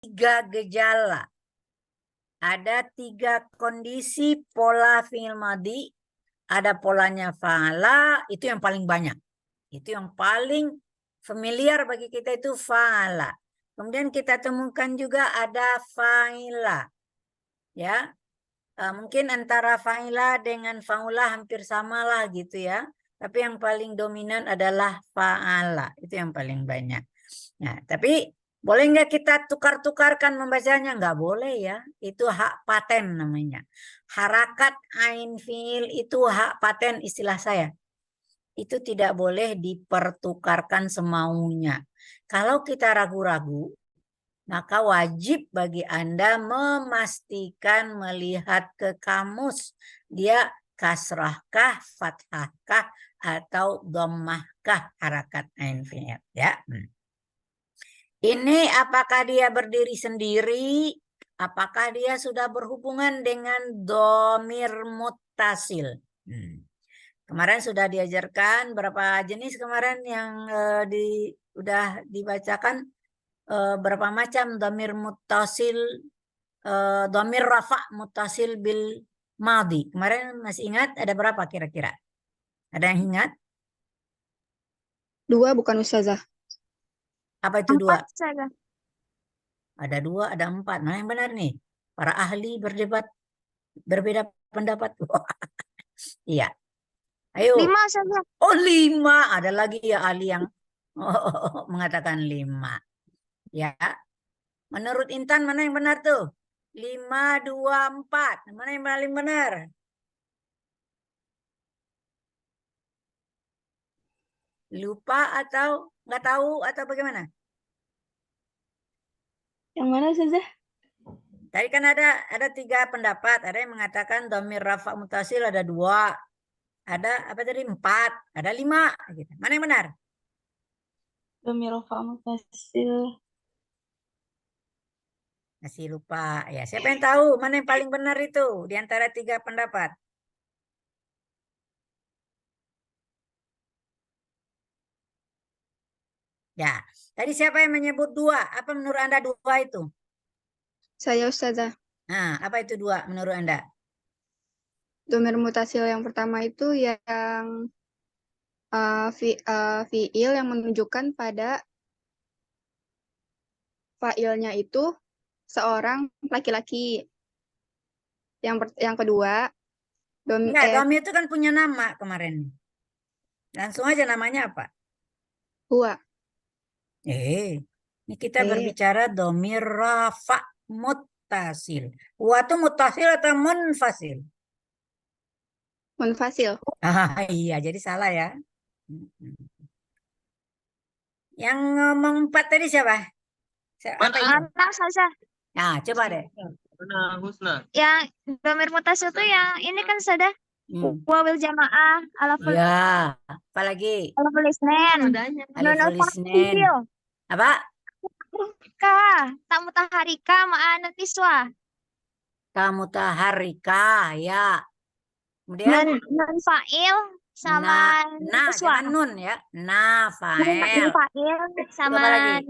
tiga gejala. Ada tiga kondisi pola fi'il madhi. Ada polanya fa'ala, itu yang paling banyak. Itu yang paling familiar bagi kita itu fa'ala. Kemudian kita temukan juga ada fa'ila. Ya, mungkin antara fa'ila dengan fa'ula hampir sama lah gitu ya. Tapi yang paling dominan adalah fa'ala. Itu yang paling banyak. Nah, tapi boleh nggak kita tukar-tukarkan membacanya? Nggak boleh ya. Itu hak paten namanya. Harakat ain fiil itu hak paten istilah saya. Itu tidak boleh dipertukarkan semaunya. Kalau kita ragu-ragu, maka wajib bagi Anda memastikan melihat ke kamus. Dia kasrahkah, fathahkah, atau dhammahkah harakat ain fiil. Ya. Ini apakah dia berdiri sendiri? Apakah dia sudah berhubungan dengan dhamir muttasil? Kemarin sudah diajarkan berapa jenis kemarin yang udah dibacakan berapa macam dhamir muttasil, dhamir rafa muttasil bil madhi. Kemarin masih ingat ada berapa kira-kira? Ada yang ingat? 2 bukan Ustazah. Apa itu 2? 4 saja. Ada 2, ada 4. Mana yang benar nih? Para ahli berdebat berbeda pendapat. Iya. Ayo. 5 saja. Oh 5. Ada lagi ya ahli yang mengatakan 5. Ya. Menurut Intan mana yang benar tuh? 5, 2, 4. Mana yang paling benar? Lupa atau nggak tahu atau bagaimana? Yang mana Ustazah? Tadi kan ada 3 pendapat. Ada yang mengatakan dhamir rafa mutasil ada 2. Ada apa tadi? 4. Ada 5. Gitu. Mana yang benar? Dhamir rafa mutasil. Masih lupa. Ya, siapa yang tahu mana yang paling benar itu di antara 3 pendapat? Ya, tadi siapa yang menyebut 2? Apa menurut Anda 2 itu? Saya Ustazah. Nah, apa itu 2 menurut Anda? Dhamir mutasil yang pertama itu yang fiil yang menunjukkan pada fa'ilnya itu seorang laki-laki. Yang kedua, Enggak, dhamir itu kan punya nama kemarin. Langsung aja namanya apa? huwa. Ini kita berbicara dhamir rafa muttasil. Wa itu muttasil atau munfasil? Munfasil. Iya, jadi salah ya. Yang ngomong 4 tadi siapa? Apa itu? Anak saja. Nah, coba deh. Husna. Yang dhamir mutasil itu yang ini kan sudah wawil jamaah, alaful Ya, apalagi? alaful isnen. Aliful isnen. Apa? Tak mutaharika ma'ana tiswa. Kamutaharika, ya. Kemudian Non fa'il sama jangan nun ya. Fa'il. fa'il sama Apa lagi?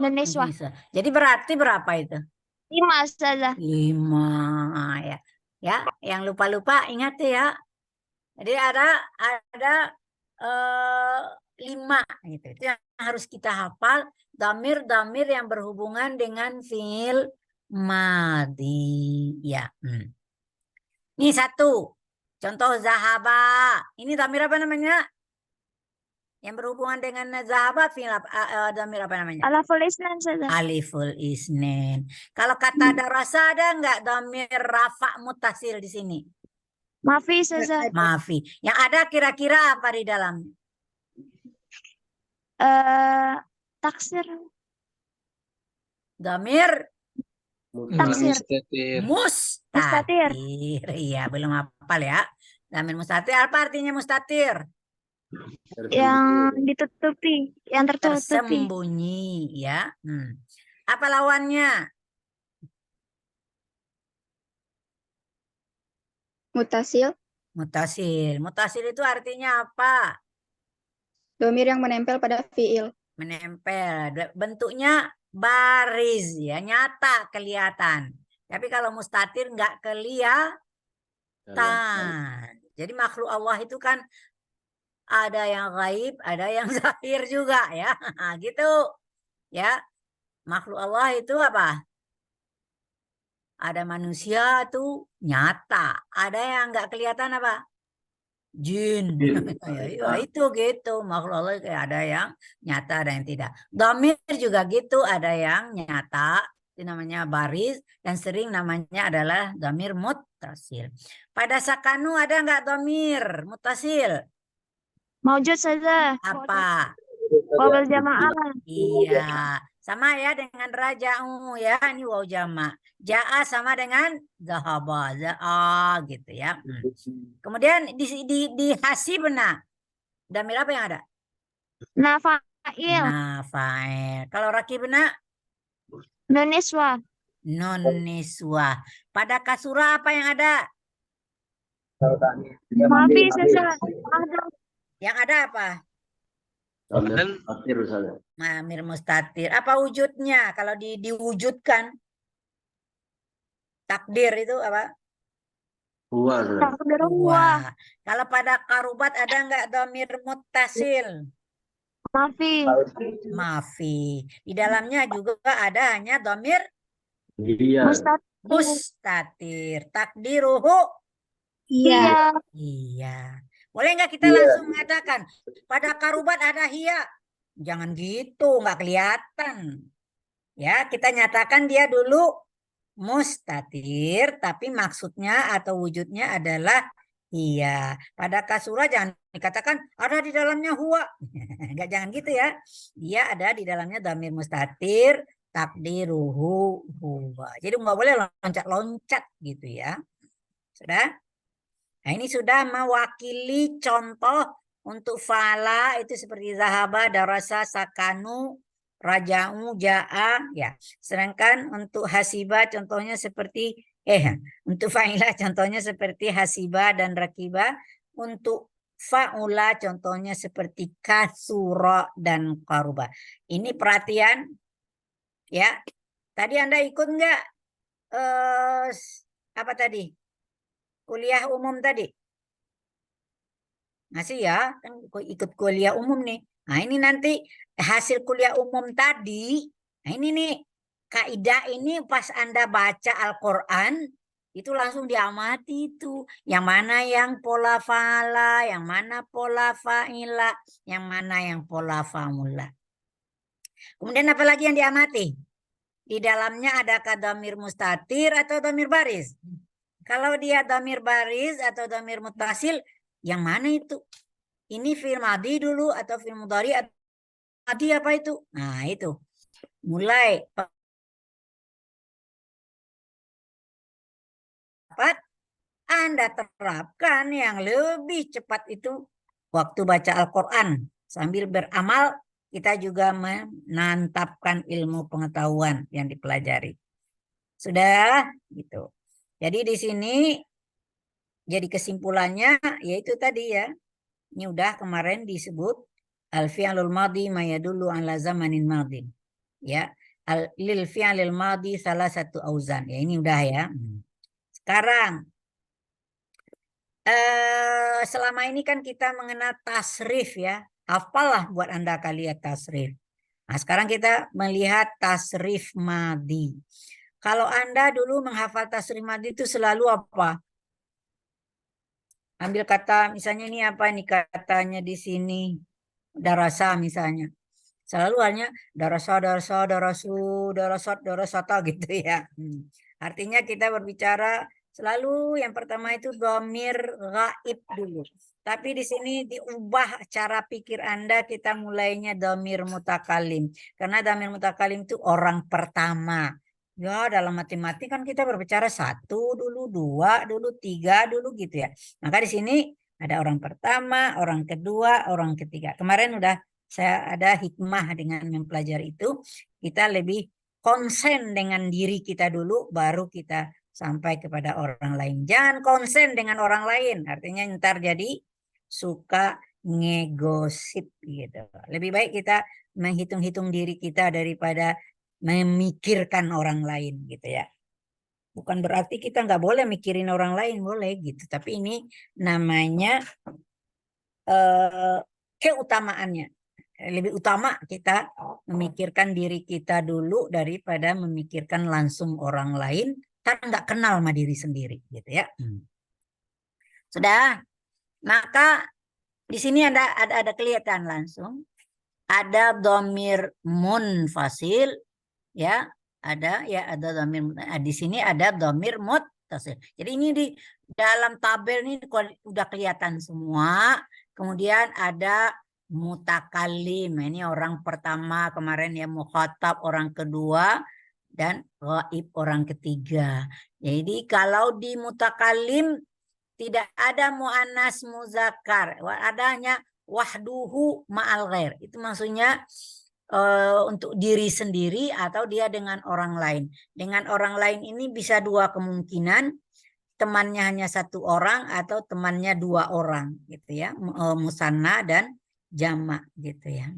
niswa. Jadi berarti berapa itu? 5 saja. 5 ya. Ya, yang lupa-lupa ingat ya. Jadi ada 5 gitu. Itu yang harus kita hafal, damir-damir yang berhubungan dengan fiil madhi. Ya. Ini 1. Contoh zahaba. Ini damir apa namanya? Yang berhubungan dengan zahaba fiil damir apa namanya? Alaful isnen saja. Aliful isnen. Kalau kata darasa ada nggak damir rafa mutasil di sini? Maafi saja. Maafi. Yang ada kira-kira apa di dalamnya? Taksir. Damir Taksir. mustatir. Iya, belum hafal ya. Damir mustatir apa artinya mustatir? Yang ditutupi, yang tertutupi. Tersembunyi ya. Apa lawannya? Mutasil. Mutasil. Mutasil itu artinya apa? Dhamir yang menempel pada fiil. Menempel. Bentuknya Baris ya, nyata kelihatan. Tapi kalau mustatir nggak kelihatan. Jadi makhluk Allah itu kan ada yang gaib, ada yang zahir juga ya. Gitu. Ya. Makhluk Allah itu apa? Ada manusia tuh nyata, ada yang nggak kelihatan apa? Jin. Ya, itu gitu. Makhluk Allah kayak ada yang nyata, ada yang tidak. Dhamir juga gitu, ada yang nyata, itu namanya baris, dan sering namanya adalah dhamir muttasil. Pada sakanu ada nggak dhamir muttasil? Maujud saja. Apa? Wawil jamaah. Iya, sama ya dengan raja'u ya, ini waw jama. Ja'a sama dengan zahaba, za'a gitu ya. Kemudian di hasibna, damir apa yang ada? Nafail. Nah, fa'il. Kalau rakibna, Nuniswa. non niswa. Pada kasura apa yang ada? Mafi saja. Yang ada apa? Mamir mustatir. Apa wujudnya? Kalau diwujudkan, takdir itu apa? Takdir huwa. Wah. Kalau pada karubat ada nggak dhamir muttasil? Mafi. Mafi. Di dalamnya juga ada hanya dhamir Mustatir. mustatir. Takdiruhu. Iya. Iya. Boleh nggak kita langsung mengatakan pada karubat ada hiya? Jangan gitu, nggak kelihatan. Ya, kita nyatakan dia dulu mustatir, tapi maksudnya atau wujudnya adalah iya. Pada kasura jangan dikatakan ada di dalamnya huwa. Enggak, jangan gitu ya. Dia ada di dalamnya dhamir mustatir, takdiruhu huwa. Jadi nggak boleh loncat-loncat gitu ya. Sudah? Nah, ini sudah mewakili contoh untuk fala itu seperti zahaba, darasa, sakanu, raja'u, ja'a ya. Sedangkan untuk hasiba contohnya seperti untuk fa'ila contohnya seperti hasiba dan rakiba, untuk fa'ula contohnya seperti kasura dan qaruba. Ini perhatian ya. Tadi Anda ikut enggak apa tadi? Kuliah umum tadi? Masih ya, kan ikut kuliah umum nih. Nah, ini nanti hasil kuliah umum tadi. Nah, ini nih kaidah ini pas Anda baca Al-Qur'an itu langsung diamati itu. Yang mana yang pola fa'ala, yang mana pola fa'ila, yang mana yang pola fa'mula. Kemudian apa lagi yang diamati? Di dalamnya adakah dhamir mustatir atau dhamir baris? Kalau dia dhamir baris atau dhamir muttasil, yang mana itu? Ini fi'il madhi dulu atau fi'il mudhari atau madhi apa itu? Nah, itu. Mulai cepat Anda terapkan yang lebih cepat itu waktu baca Al-Qur'an. Sambil beramal, kita juga menantapkan ilmu pengetahuan yang dipelajari. Sudah gitu. Jadi di sini jadi kesimpulannya yaitu tadi ya. Ini udah kemarin disebut al-fi'lul madhi ma yadullu ala zamanin madhin. Ya, lil fi'lil madhi salah satu auzan. Ya, ini udah ya. Sekarang selama ini kan kita mengenal tasrif ya. Hafalah buat Anda kalian tasrif. Nah, sekarang kita melihat tasrif madhi. Kalau Anda dulu menghafal tasrif madhi itu selalu apa? Ambil kata misalnya ini apa nih katanya di sini, darasa misalnya. Selalu hanya darasa, darasa, darasu, darasat, darasata gitu ya. Artinya kita berbicara selalu yang pertama itu dhamir ghaib dulu. Tapi di sini diubah cara pikir Anda, kita mulainya dhamir mutakalim. Karena dhamir mutakalim itu orang pertama. Ya, dalam matematik kan kita berbicara satu dulu, dua dulu, tiga dulu gitu ya. Maka di sini ada orang pertama, orang kedua, orang ketiga. Kemarin udah saya ada hikmah dengan mempelajari itu. Kita lebih konsen dengan diri kita dulu, baru kita sampai kepada orang lain. Jangan konsen dengan orang lain, artinya ntar jadi suka ngegosip gitu. Lebih baik kita menghitung-hitung diri kita daripada memikirkan orang lain gitu ya. Bukan berarti kita nggak boleh mikirin orang lain, boleh gitu. Tapi ini namanya keutamaannya. Lebih utama kita memikirkan diri kita dulu daripada memikirkan langsung orang lain karena nggak kenal sama diri sendiri gitu ya. Sudah, maka di sini ada kelihatan langsung ada dhamir munfasil ya, ada dhamir di sini ada dhamir muttasil. Jadi ini di dalam tabel ini udah kelihatan semua. Kemudian ada mutakalim, ini orang pertama kemarin ya, mukhatab orang kedua, dan ghaib orang ketiga. Jadi kalau di mutakalim tidak ada muannas muzakkar, adanya wahduhu ma'al ghair. Itu maksudnya untuk diri sendiri atau dia dengan orang lain. Dengan orang lain ini bisa dua kemungkinan, temannya hanya satu orang atau temannya dua orang gitu ya, musanna dan jamak gitu ya.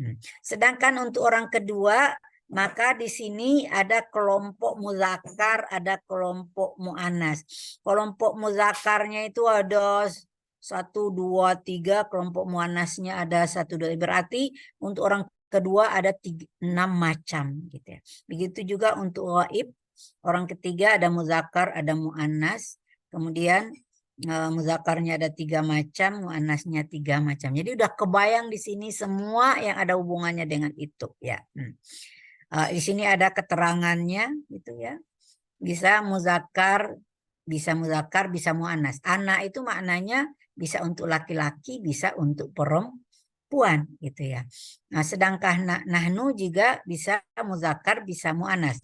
Sedangkan untuk orang kedua, maka di sini ada kelompok muzakkar, ada kelompok muannas. Kelompok muzakkarnya itu ada 1, 2, 3, kelompok muannasnya ada 1, 2. Berarti untuk orang kedua ada 6 macam gitu ya. Begitu juga untuk ghaib, orang ketiga ada muzakkar, ada muannas. Kemudian muzakarnya ada 3 macam, muannasnya 3 macam. Jadi udah kebayang di sini semua yang ada hubungannya dengan itu ya. Di sini ada keterangannya gitu ya. Bisa muzakkar, bisa muannas. Anak itu maknanya bisa untuk laki-laki, bisa untuk perempuan gitu ya. Nah, sedangkan nahnu juga bisa muzakkar, bisa muannas.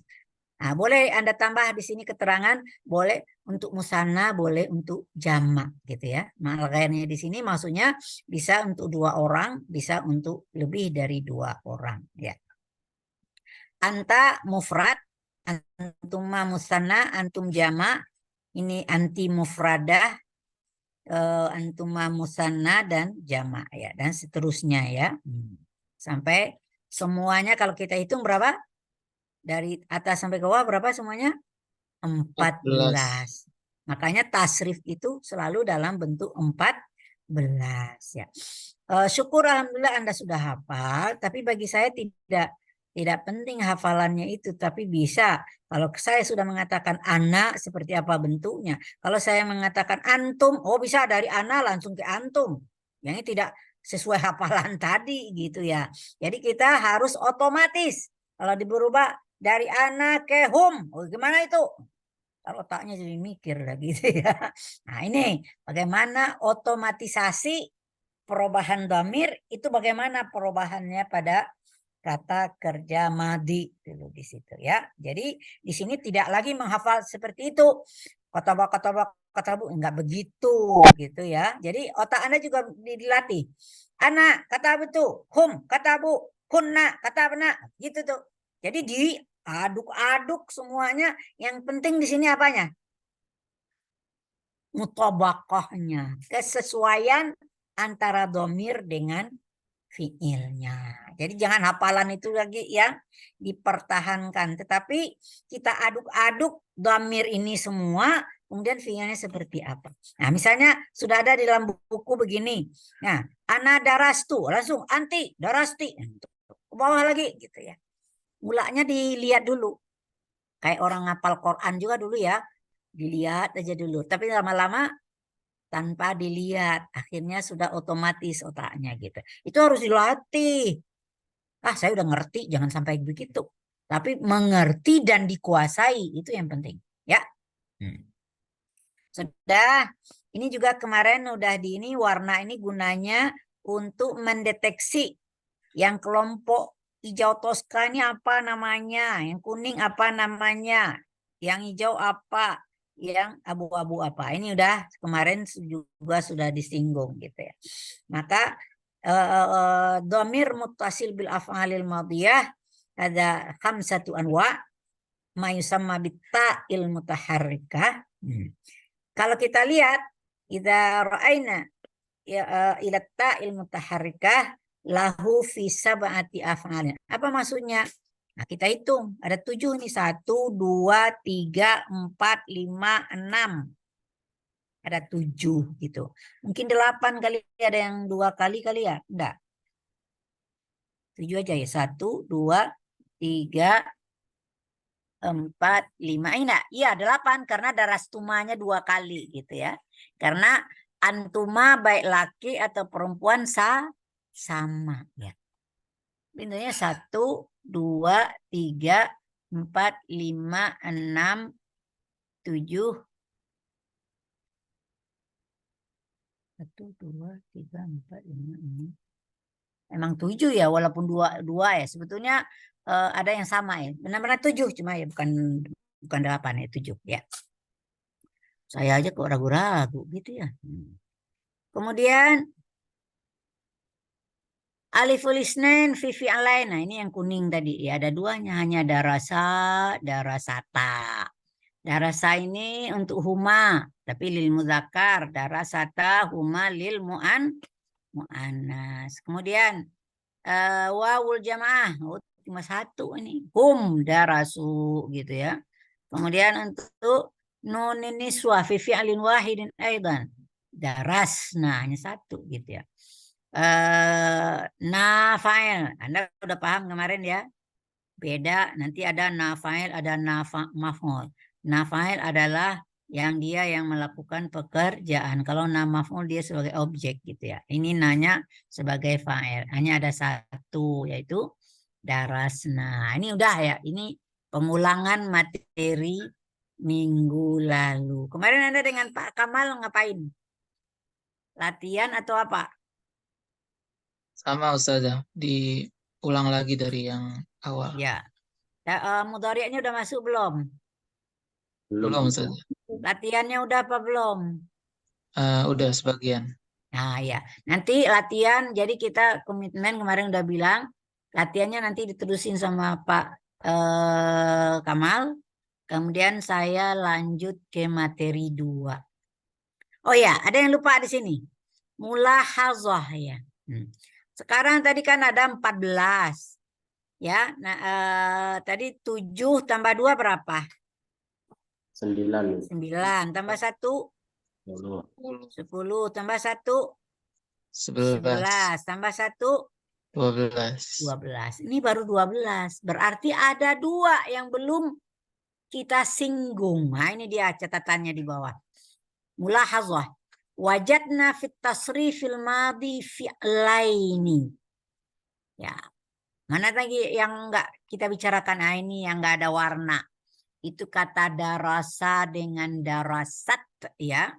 Nah, boleh Anda tambah di sini keterangan, boleh untuk musanna, boleh untuk jamak gitu ya. Ma'al ghairnya di sini maksudnya bisa untuk 2 orang, bisa untuk lebih dari 2 orang ya. Anta mufrad, antuma musanna, antum jamak, ini anti mufradah, antuma musanna dan jamak ya, dan seterusnya ya. Sampai semuanya kalau kita hitung berapa? Dari atas sampai ke bawah berapa semuanya? 14. Makanya tasrif itu selalu dalam bentuk 14 ya. Syukur alhamdulillah Anda sudah hafal, tapi bagi saya tidak penting hafalannya itu, tapi bisa kalau saya sudah mengatakan anak seperti apa bentuknya. Kalau saya mengatakan antum, oh bisa dari anak langsung ke antum. Yang tidak sesuai hafalan tadi gitu ya. Jadi kita harus otomatis kalau diberubah dari anak ke hum. Oh, gimana itu? Kalau otaknya jadi mikir lah gitu ya. Nah ini bagaimana otomatisasi perubahan dhamir itu, bagaimana perubahannya pada kata kerja madi dulu di situ ya. Jadi di sini tidak lagi menghafal seperti itu. Katabu enggak begitu gitu ya. Jadi otak Anda juga dilatih. Anak kata betul, hum katabu, kunna kata benar gitu tuh. Jadi diaduk-aduk semuanya. Yang penting di sini apanya? Mutabaqahnya, kesesuaian antara domir dengan fiilnya. Jadi jangan hafalan itu lagi yang dipertahankan, tetapi kita aduk-aduk domir ini semua, kemudian fiilnya seperti apa. Nah, misalnya sudah ada di dalam buku begini. Nah, ana darastu, langsung anti darasti. Ke bawah lagi gitu ya. Mulanya dilihat dulu. Kayak orang ngapal Quran juga dulu ya. Dilihat aja dulu. Tapi lama-lama tanpa dilihat. Akhirnya sudah otomatis otaknya gitu. Itu harus dilatih. Saya udah ngerti. Jangan sampai begitu. Tapi mengerti dan dikuasai. Itu yang penting. Ya. Sudah. Ini juga kemarin udah di ini. Warna ini gunanya untuk mendeteksi yang kelompok hijau toska ini apa namanya, yang kuning apa namanya, yang hijau apa, yang abu-abu apa. Ini udah kemarin juga sudah disinggung gitu ya. Maka dhamir muttasil bil af'alil madhiyah ada khamsatu anwa ma yusamma bitta'il mutaharrikah. Kalau kita lihat idza ra'aina ila ta'il mutaharrikah lahu fi sab'ati af'alin. Apa maksudnya? Nah, kita hitung. Ada 7 nih. 1, 2, 3, 4, 5, 6. Ada 7 gitu. Mungkin 8 kali. Ada yang 2 kali kali ya? Enggak. 7 aja ya. 1, 2, 3, 4, 5. Enggak. Iya 8. Karena darastumanya 2 kali gitu ya. Karena antuma baik laki atau perempuan sama ya. Pintunya 1, 2, 3, 4, 5, 6, 7. 1, 2, 3, 4, 5, 6. Emang 7 ya, walaupun 2 ya. Sebetulnya ada yang sama ya. Benar-benar 7, cuma ya bukan 8 ya, 7 ya. Saya aja kok ragu-ragu gitu ya. Kemudian aliful isnain fi fi'alain. Nah, ini yang kuning tadi ya, ada 2-nya, hanya darasa, darasata. Darasa ini untuk huma, tapi lil muzakkar, darasata huma lil muannas. Kemudian wawul jamaah, cuma 1 ini, hum darasu gitu ya. Kemudian untuk nun ini fi fi'lin wahidin aidan, daras, nah hanya 1 gitu ya. Nafail, Anda udah paham kemarin ya? Beda, nanti ada nafail, ada maf'ul. Nafail adalah yang dia yang melakukan pekerjaan. Kalau maf'ul dia sebagai objek gitu ya. Ini nanya sebagai fa'il. Hanya ada 1 yaitu darasna. Ini udah ya. Ini pengulangan materi minggu lalu. Kemarin Anda dengan Pak Kamal ngapain? Latihan atau apa? Sama Ustazah, diulang lagi dari yang awal. Ya. Mudhari'nya udah masuk belum? Belum Ustazah. Latihannya udah apa belum? Udah sebagian. Nah ya, nanti latihan. Jadi kita komitmen kemarin udah bilang latihannya nanti diterusin sama Pak Kamal. Kemudian saya lanjut ke materi 2. Oh ya, ada yang lupa di sini. Mulahazah ya. Sekarang tadi kan ada 14. Ya, nah tadi 7 tambah 2 berapa? 9. 9 tambah 1 10 tambah 1 11 tambah 1 12. Ini baru 12. Berarti ada 2 yang belum kita singgung. Nah, ini dia catatannya di bawah. Mulahazah. Wajadna fit tasrifil madhi fi'laini. Ya. Mana lagi yang enggak kita bicarakan? Nah, ini yang enggak ada warna. Itu kata darasa dengan darasat ya.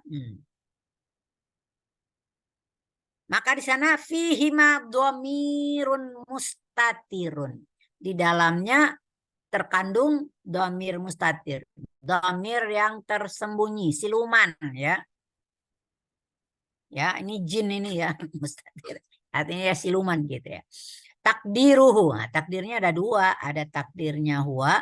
Maka di sana fihima dhamirun mustatirun. Di dalamnya terkandung dhamir mustatir. Dhamir yang tersembunyi, siluman ya. Ya, ini jin ini ya, mustatir. Artinya ya siluman gitu ya. Takdiruhu. Nah, takdirnya ada 2, ada takdirnya huwa.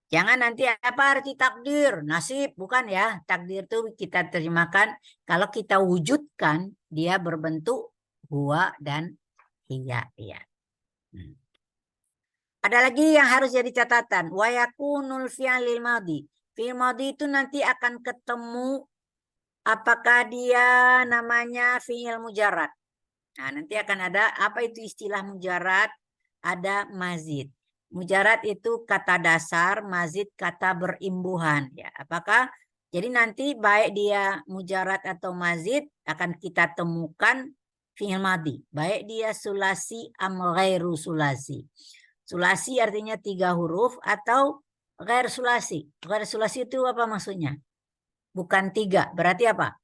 Jangan nanti apa arti takdir? Nasib, bukan ya. Takdir itu kita terjemahkan kalau kita wujudkan dia berbentuk huwa dan hiya ya. Ada lagi yang harus jadi catatan. Wa yakunul fi'lil madhi. Fi'il madhi itu nanti akan ketemu apakah dia namanya fi'il mujarrad. Nah, nanti akan ada apa itu istilah mujarrad? Ada mazid. Mujarrad itu kata dasar, mazid kata berimbuhan ya. Apakah jadi nanti baik dia mujarrad atau mazid akan kita temukan fi'il madhi. Baik dia sulasi am ghairu sulasi. Sulasi artinya 3 huruf atau ghair sulasi. Ghair sulasi itu apa maksudnya? Bukan 3. Berarti apa?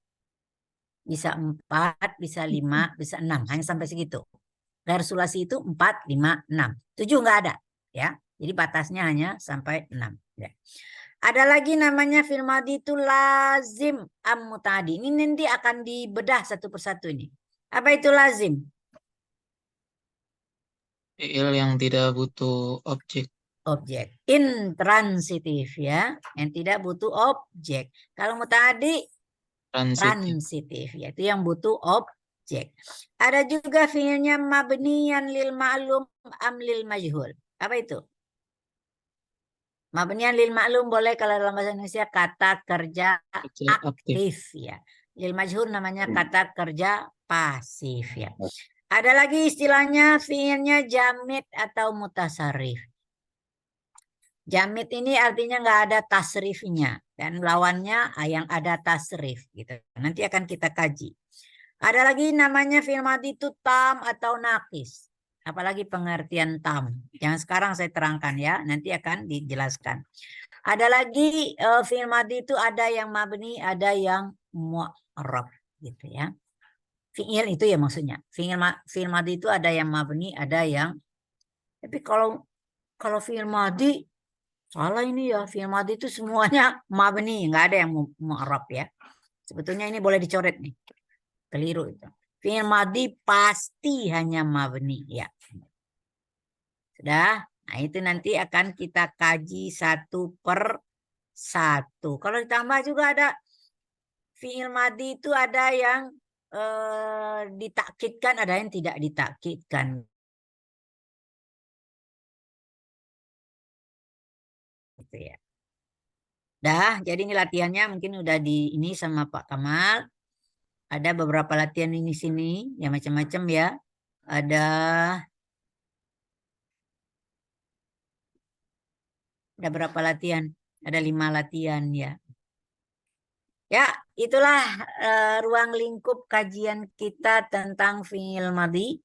Bisa 4, bisa 5, bisa 6. Hanya sampai segitu. Ghair sulasi itu 4, 5, 6. 7 enggak ada. Ya, jadi batasnya hanya sampai 6. Ya. Ada lagi namanya fi'il madhi itu lazim am muta'addi. Ini nanti akan dibedah satu persatu ini. Apa itu lazim? Fi'il yang tidak butuh objek. Objek. Intransitif ya, yang tidak butuh objek. Kalau muta'addi transitif, yaitu yang butuh objek. Ada juga fi'ilnya mabniyan lil ma'lum am lil majhul. Apa itu? Mabniyan lil ma'lum boleh kalau dalam bahasa Indonesia kata kerja Kerja aktif. aktif ya. Lil majhul namanya kata kerja pasif ya. Ada lagi istilahnya fiilnya jamid atau mutasarrif. Jamid ini artinya nggak ada tasrifnya dan lawannya yang ada tasrif gitu. Nanti akan kita kaji. Ada lagi namanya fiil madhi itu tam atau naqis. Apalagi pengertian tam. Yang sekarang saya terangkan ya, nanti akan dijelaskan. Ada lagi fiil madhi itu ada yang mabni, ada yang mu'rab gitu ya. Fiil itu ya maksudnya. Fiil madhi itu ada yang mabni, ada yang tapi kalau fiil madhi salah ini ya. Fiil madhi itu semuanya mabni, nggak ada yang mu'rab ya. Sebetulnya ini boleh dicoret nih. Keliru itu. Fiil madhi pasti hanya mabni ya. Sudah? Nah, itu nanti akan kita kaji satu per satu. Kalau ditambah juga ada fiil madhi itu ada yang ditakkidkan, ada yang tidak ditakkidkan. Gitu ya. Dah, jadi ini latihannya mungkin udah di ini sama Pak Kamal. Ada beberapa latihan ini sini, ya macam-macam ya. Ada berapa latihan? Ada 5 latihan ya. Ya, itulah ruang lingkup kajian kita tentang fi'il madhi.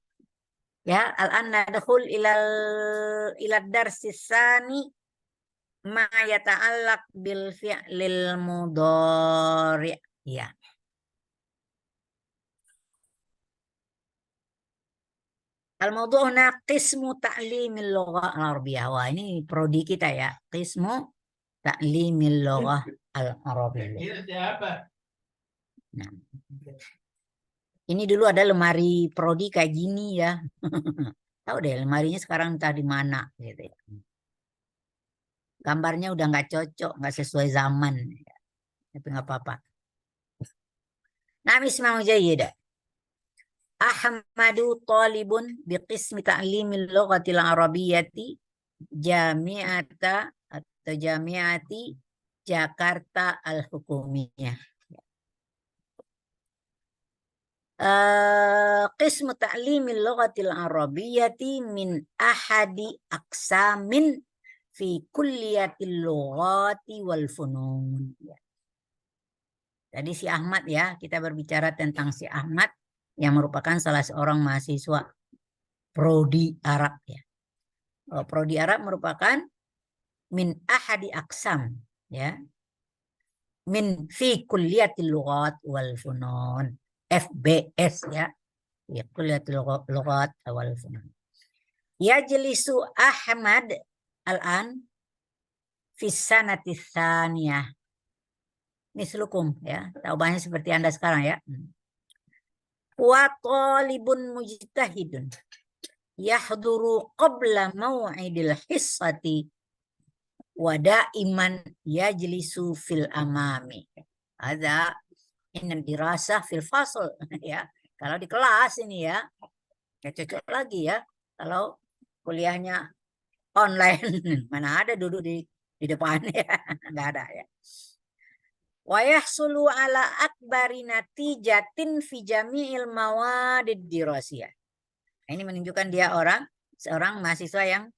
Ya, al-an nadkhul ilal darsis tsani ma yata'allaq bil fi'lil mudhari'. Ya. Al-mawdu' huna qismu ta'limil lughah al-arabiyyah. Wah, ini prodi kita ya. Qismu ta'limil lughah al-arabiyyah. Nah. Ini dulu ada lemari prodi kayak gini ya. Tahu deh lemarinya sekarang entah di mana gitu ya. Gambarnya udah nggak cocok, nggak sesuai zaman. Tapi nggak apa-apa. Nah, isma'u jayyida. Ahmadu talibun biqismi ta'limil lughatil arabiyyati jami'ata atau jami'ati Jakarta Al-Hukumiyah. Qismu ta'limil lughatil arabiyyati min ahadi aqsamin fi kulliyatil lughati wal funun. Jadi si Ahmad ya, kita berbicara tentang si Ahmad yang merupakan salah seorang mahasiswa prodi Arab ya. Prodi Arab merupakan min ahadi aqsam ya. Min fi kulliyatil lughat wal funun. FBS ya. Ya kulliyatil lughat wal funun. Yajlisu Ahmad al-an fi sanati tsaniyah. Mislukum ya. Jawabannya seperti Anda sekarang ya. Wa talibun mujtahidun yahduru qabla maw'idil hissati wa da'iman yajlisu fil amami. Ada inna dirasah fil fasl ya. Kalau di kelas ini ya cocok lagi ya. Kalau kuliahnya online mana ada duduk di depan ya. Enggak ada ya. Wa yahsulu ala akbari natijatin fi jami'il mawadid dirasiyah. Ini menunjukkan dia seorang mahasiswa yang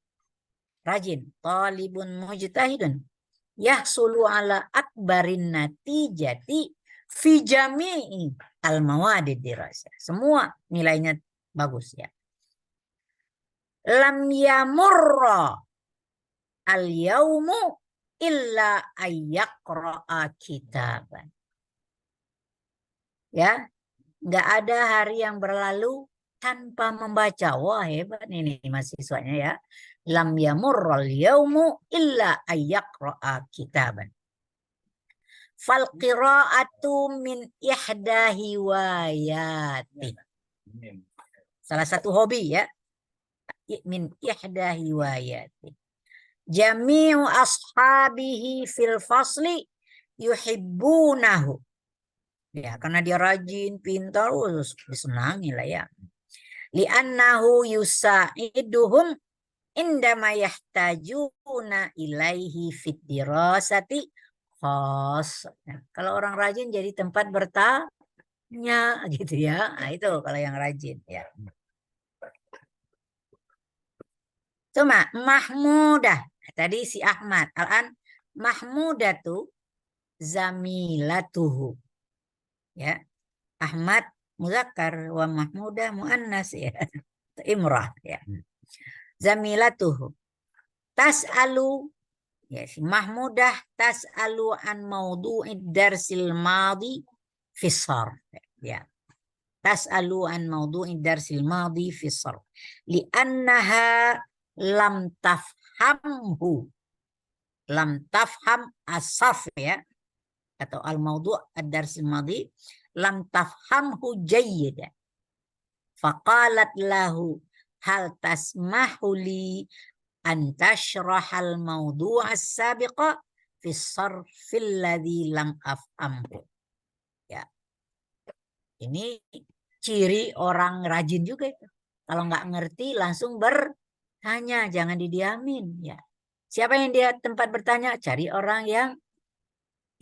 rajin. Talibun mujtahidun yahsulu ala akbarin natijati fi jami'i al mawadid dirasiyah. Semua nilainya bagus ya. Lam yamurra al yaumu illa ayyaqra'a kitaban. Ya, nggak ada hari yang berlalu tanpa membaca. Wah, hebat ini mahasiswanya ya. Lam yamurral yaumu illa ayyaqra'a kitaban. Fal qira'atu min ihda hiwayati. Salah satu hobi ya. Min ihda hiwayati. Jami'u ashabihi fil fasli yuhibbunahu. Ya, karena dia rajin, pintar, disenangi lah ya. Li'annahu yusa'iduhum indama yahtajuna ilaihi fid dirasati khos. Nah, kalau orang rajin jadi tempat bertanya gitu ya. Nah, itu kalau yang rajin ya. Cuma Mahmudah. Tadi si Ahmad. Al-an Mahmudatu zamilatuhu. Ya. Ahmad muzakkar wa Mahmudah muannas ya. Imrah ya. Zamilatuhu. Tas'alu ya si Mahmudah tas'alu an maudu'id darsil madi fi sarf ya. Tas'alu an maudu'id darsil madi fi sarf li'annaha lam tafhamhu. Lam tafham as-sarf ya atau al-maudu' ad-darsil madi lam tafhamhu jayyida. Faqalat lahu hal tasmahu li an tashrahal mawdu'a as-sabiqa fi sarfil ladzi lam afhamhu. Ya. Ini ciri orang rajin juga itu. Kalau nggak ngerti langsung bertanya, jangan didiamin ya. Siapa yang dia tempat bertanya? Cari orang yang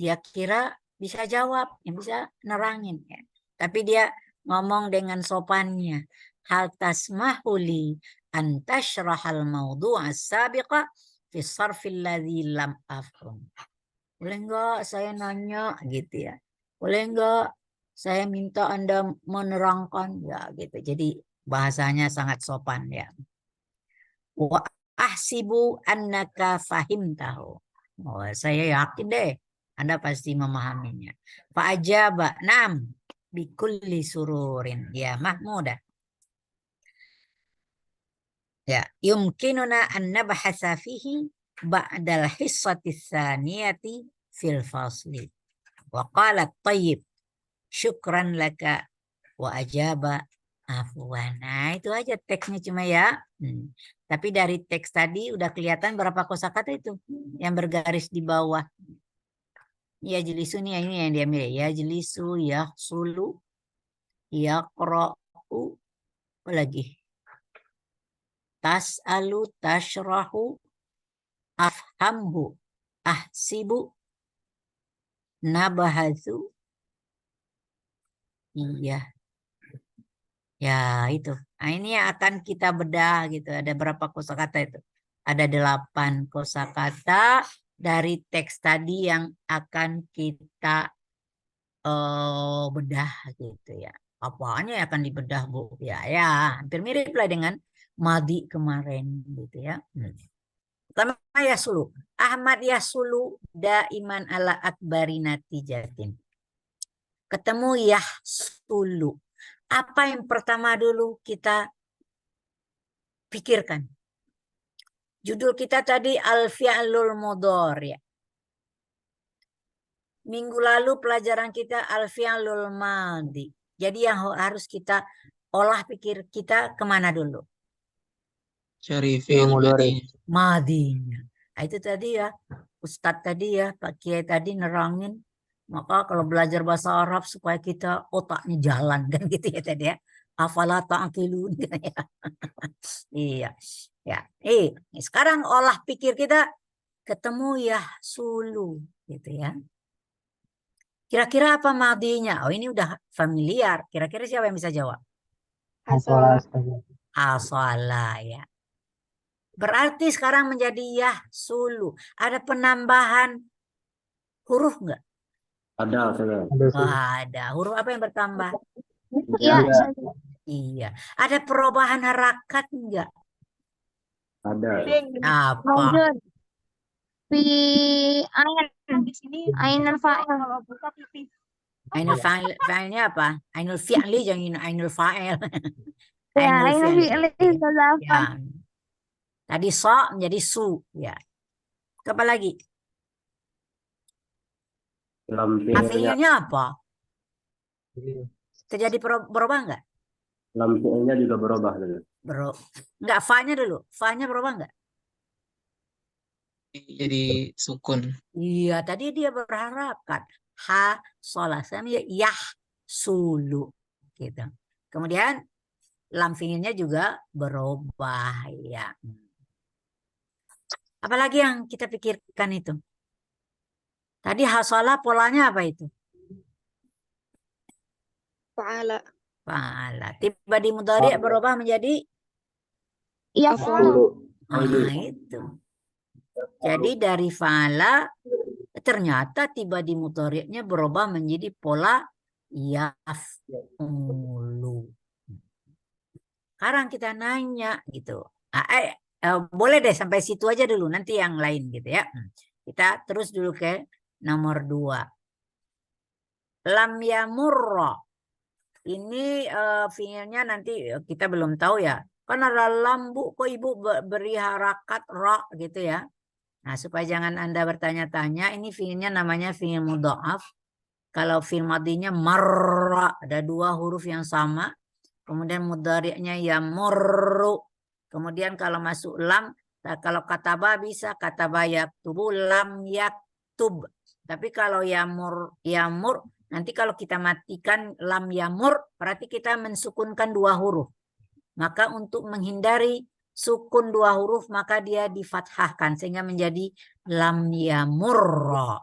dia kira bisa jawab, yang bisa nerangin ya. Tapi dia ngomong dengan sopannya. Hal tasmahuli an tashrahal mawdu'a as-sabiqa fi sarfil ladzi lam afham. Boleh enggak saya nanya gitu ya. Boleh enggak saya minta Anda menerangkan ya gitu. Jadi bahasanya sangat sopan ya. Wa ahsibu annaka fahimtahu. Oh, saya yakin deh Anda pasti memahaminya. Fa ajaba nam bikulli sururin. Ya Mahmudah. Ya, yumkinuna an nabhasa fihi ba'dal hissati tsaniyati fil fasli. Wa qalat tayyib syukran laka wa ajaba afwan. Nah, itu aja teksnya cuma ya. Tapi dari teks tadi udah kelihatan berapa kosakata itu yang bergaris di bawah. Ya jelisu nih ini yang diambil. Ya jelisu, ya sulu, ya qra'u, apa lagi? Tas'alu, tashrahu, afhamhu, ahsibu, nabahatsu. Iya. Ya itu. Nah, ini yang akan kita bedah gitu. Ada berapa kosakata itu? Ada 8 kosakata dari teks tadi yang akan kita bedah gitu ya. Apanya yang akan dibedah Bu? Ya, hampir mirip lah dengan Madi kemarin gitu ya. Pertama Yasulu. Ahmad Yasulu daiman ala akbari natijatin. Ketemu Yasulu. Apa yang pertama dulu kita pikirkan? Judul kita tadi Al-Fi'lul Mudhari'. Minggu lalu pelajaran kita Al-Fi'lul Madhi. Jadi yang harus kita olah pikir kita kemana dulu? Cari fi'il Madhinya. Nah, itu tadi ya, Ustadz tadi ya, Pak Kiai tadi nerangin. Maka kalau belajar bahasa Arab supaya kita otaknya jalan kan gitu ya tadi ya. Afala ta'qilun ya. Iya. Ya. Sekarang olah pikir kita ketemu ya sulu gitu ya. Kira-kira apa madinya? Oh, ini udah familiar. Kira-kira siapa yang bisa jawab? Asala ya. Berarti sekarang menjadi ya sulu. Ada penambahan huruf enggak? Ada, Ada. Huruf apa yang bertambah? Iya, Iya. Ada perubahan harakat enggak? Ada. Apa? Maujud. Fi ainul fa'il. Ainul fa'ilnya apa? Ainul fi'li jangan ainul fa'il. Ya, Ainul ainul fi'li Ya. Tadi so menjadi su ya. Apa lagi? Lam fi'ilnya, Fi'ilnya apa? Terjadi berubah enggak? lam fi'ilnya juga berubah. Enggak, fa-nya dulu. Fa-nya berubah enggak? jadi sukun. Iya, tadi dia berharakat. Ha, sholah. Sama yah, sulu. Gitu. Kemudian, lam fi'ilnya juga berubah. Ya. Apalagi yang kita pikirkan itu. Tadi hasola polanya apa itu? Fa'ala. Fa'ala. Tiba di mudhari berubah menjadi Yaf'ulu. itu. Jadi dari fa'ala ternyata tiba di mudhari'nya berubah menjadi pola yaf'ulu. Sekarang kita nanya gitu. Boleh deh sampai situ aja dulu, nanti yang lain gitu ya. Kita terus dulu ke nomor 2. Lam yamurra. Ini fiilnya nanti kita belum tahu ya. Kan ada lam, Bu, kok Ibu beri harakat ra gitu ya. Nah, supaya jangan Anda bertanya-tanya, ini fiilnya namanya fiil mudha'af. Kalau fiil madinya marra, ada 2 huruf yang sama. Kemudian mudhari'nya yamurru. Kemudian kalau masuk lam, kalau kataba bisa kataba yaktubu, lam yaktub. Tapi kalau yamur, nanti kalau kita matikan lam yamur, berarti kita mensukunkan 2 huruf. Maka untuk menghindari sukun 2 huruf, maka dia difathahkan sehingga menjadi lam yamurra.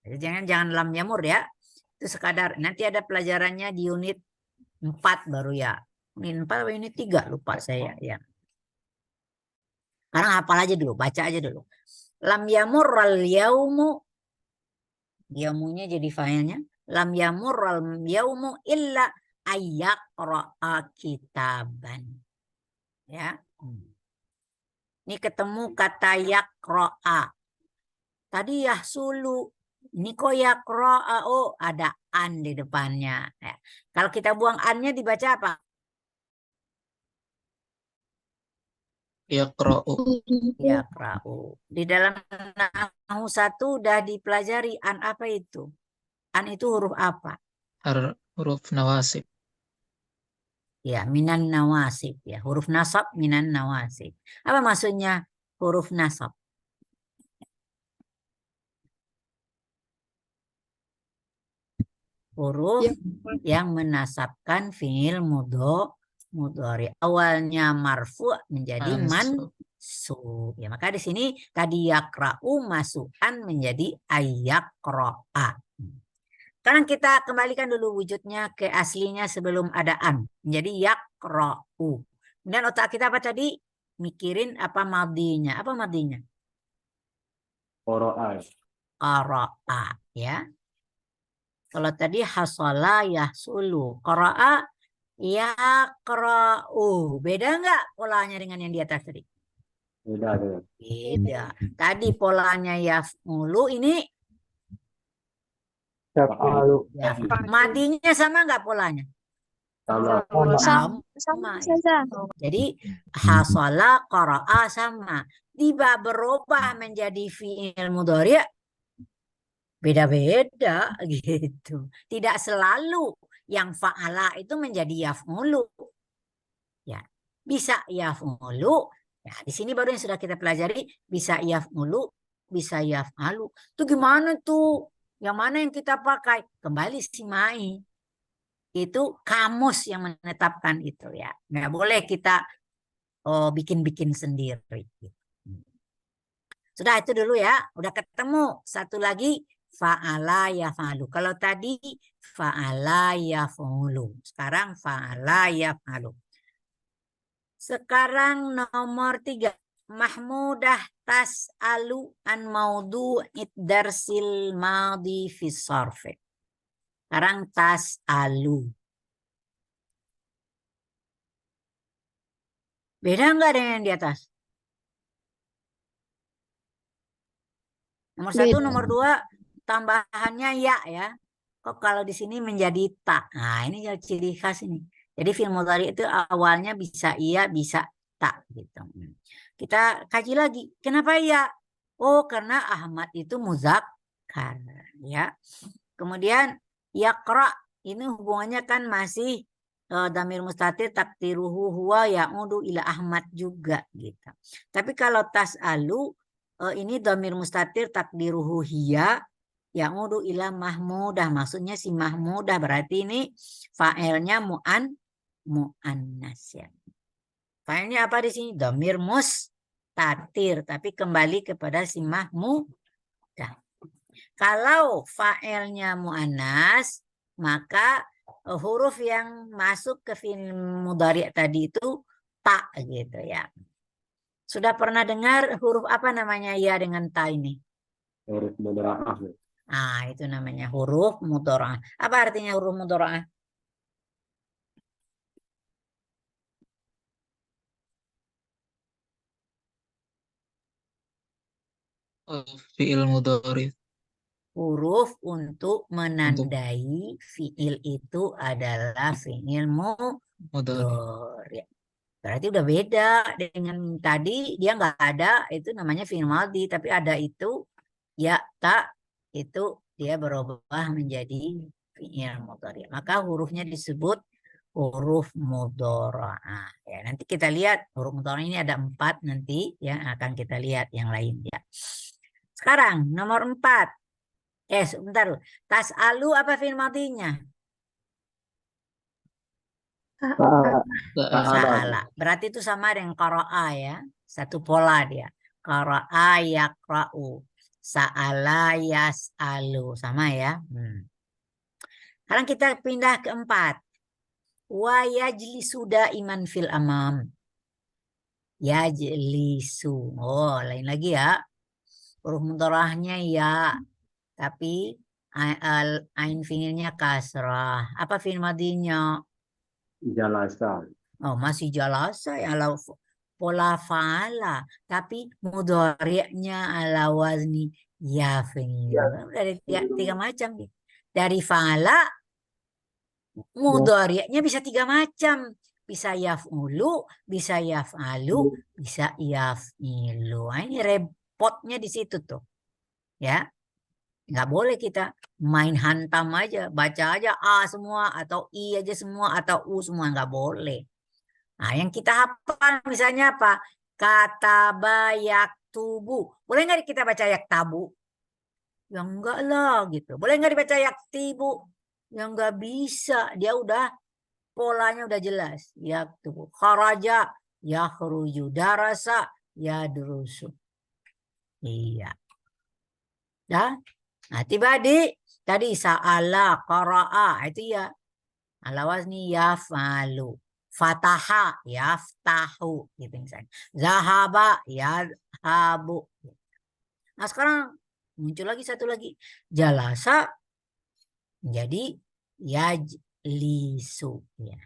Jadi jangan lam yamur ya. Itu sekadar. Nanti ada pelajarannya di unit 4 baru ya. Unit 4 atau unit 3 lupa saya ya. Sekarang hafal aja dulu, baca aja dulu. Lam yamurral yaumu. Yaumunya jadi failnya. Lam yamurral yaumu illa ayyaqra'a kitaban. Ya. Ini ketemu kata yaqra'a. Tadi yahsulu. Ini kok yaqra'a. Oh, ada an di depannya. Ya. Kalau kita buang an-nya dibaca apa? Yaqra'u. Yaqra'u. Di dalam Nahwu 1 udah dipelajari an apa itu? An itu huruf apa? Huruf nawasib. Ya, minan nawasib ya. Huruf nasab minan nawasib. Apa maksudnya huruf nasab? Huruf yang menasabkan fiil mudhari. Awalnya marfu menjadi mansub. Ya, maka di sini tadi yaqra'u masukan menjadi ayyaqra'a. Sekarang kita kembalikan dulu wujudnya ke aslinya sebelum ada an. Menjadi yaqra'u. Kemudian otak kita apa tadi? Mikirin apa madinya. Apa madinya? Qara'a. Ya. Kalau tadi hasala yahsulu. Qara'a yaqra'u. Beda nggak polanya dengan yang di atas tadi? Beda. Beda. Tadi polanya yaf'ulu, ini Yaf'alu. ya. Madinya sama nggak polanya? Sama saja. Jadi hasala qara'a sama. Tiba berubah menjadi fi'il mudhari' beda-beda gitu. Tidak selalu yang fa'ala itu menjadi yaf'ulu. Ya, bisa yaf'ulu. Ya, di sini baru yang sudah kita pelajari bisa yaf'ulu, bisa yaf'alu. Itu gimana tuh? Yang mana yang kita pakai? Kembali simai. Itu kamus yang menetapkan itu ya. Nggak boleh kita bikin-bikin sendiri. Sudah itu dulu ya. Udah ketemu. Satu lagi fa'ala yaf'alu. Kalau tadi fa'ala yaf'ulu. Sekarang fa'ala yaf'alu. Sekarang nomor 3. Mahmudah tas'alu an maudu'id darsil madi fi sarfi. Sekarang tas'alu. Beda enggak dengan yang di atas? Nomor 1, nomor 2 tambahannya ya. Kok kalau di sini menjadi tak. Nah, ini ciri khas ini. Jadi fi'il mudhari itu awalnya bisa iya, bisa tak gitu. Kita kaji lagi. Kenapa ya? Oh, karena Ahmad itu muzakkar ya. Kemudian yaqra ini hubungannya kan masih damir mustatir takdiruhu huwa ya'udu ila Ahmad juga gitu. Tapi kalau tas'alu ini damir mustatir takdiruhu hiya ya'udu ila mahmudah. Maksudnya si mahmudah berarti ini fa'ilnya mu'annas ya. Fa'ilnya apa di sini? Damir mustatir, tapi kembali kepada si mahmudah. Kalau fa'ilnya mu'annas, maka huruf yang masuk ke fi'il mudhari' tadi itu ta gitu ya. Sudah pernah dengar huruf apa namanya ya dengan ta ini? Huruf mudhari'ah. Ah, itu namanya huruf mudhari'ah. Apa artinya huruf mudhari'ah? Fi'il mudhari Huruf untuk untuk menandai fi'il itu adalah fi'il mudhari. mudhari'. Berarti udah beda dengan tadi, dia nggak ada, itu namanya fi'il madhi, tapi ada itu ya tak, itu dia berubah menjadi fi'il mudhari'. Maka hurufnya disebut huruf mudhara'ah. Ya, nanti kita lihat huruf mudhara'ah ini ada 4 nanti ya, akan kita lihat yang lain ya. Sekarang nomor 4. Sebentar dulu. Tas'alu apa fi'il madhinya? Sa'ala. Berarti itu sama dengan qara'a ya. Satu pola dia. Qara'a yaqra'u. Sa'ala yas'alu. Sama ya. Sekarang kita pindah ke 4. Wa yajlisu daiman fil amam. Yajlisu. Oh, lain lagi ya. Huruf mudhara'ahnya ya. Tapi ain fi'ilnya kasrah. Apa fi'il madhinya? Jalasa. Oh, masih jalasa ya, ala pola fa'ala, tapi mudhari'nya ala wazni yaf'il. Dari tiga macam. Dari fa'ala mudhari'nya bisa 3 macam. Bisa yaf'ulu, bisa yaf'alu, bisa yaf'ilu. Nah, ini repotnya di situ tuh. Ya. Nggak boleh kita main hantam aja, baca aja A semua, atau I aja semua, atau U semua. Nggak boleh. Nah, yang kita hafal misalnya apa? Kataba yaktubu. Boleh nggak kita baca yaktabu? Ya enggak lah gitu. Boleh nggak dibaca yaktibu? Ya nggak bisa. Dia udah, polanya udah jelas. Yaktubu. Kharaja, yakhruju. Darasa, yadrusu. Iya. Dah. Nah, tiba tadi sa'ala, qara'a, itu ya. Ala wazni yaf'alu. Fataha, yaftahu, gitu misalnya. Zahaba, yadhabu. Nah, sekarang muncul lagi satu lagi. Jalasa menjadi yajlisu. Ya.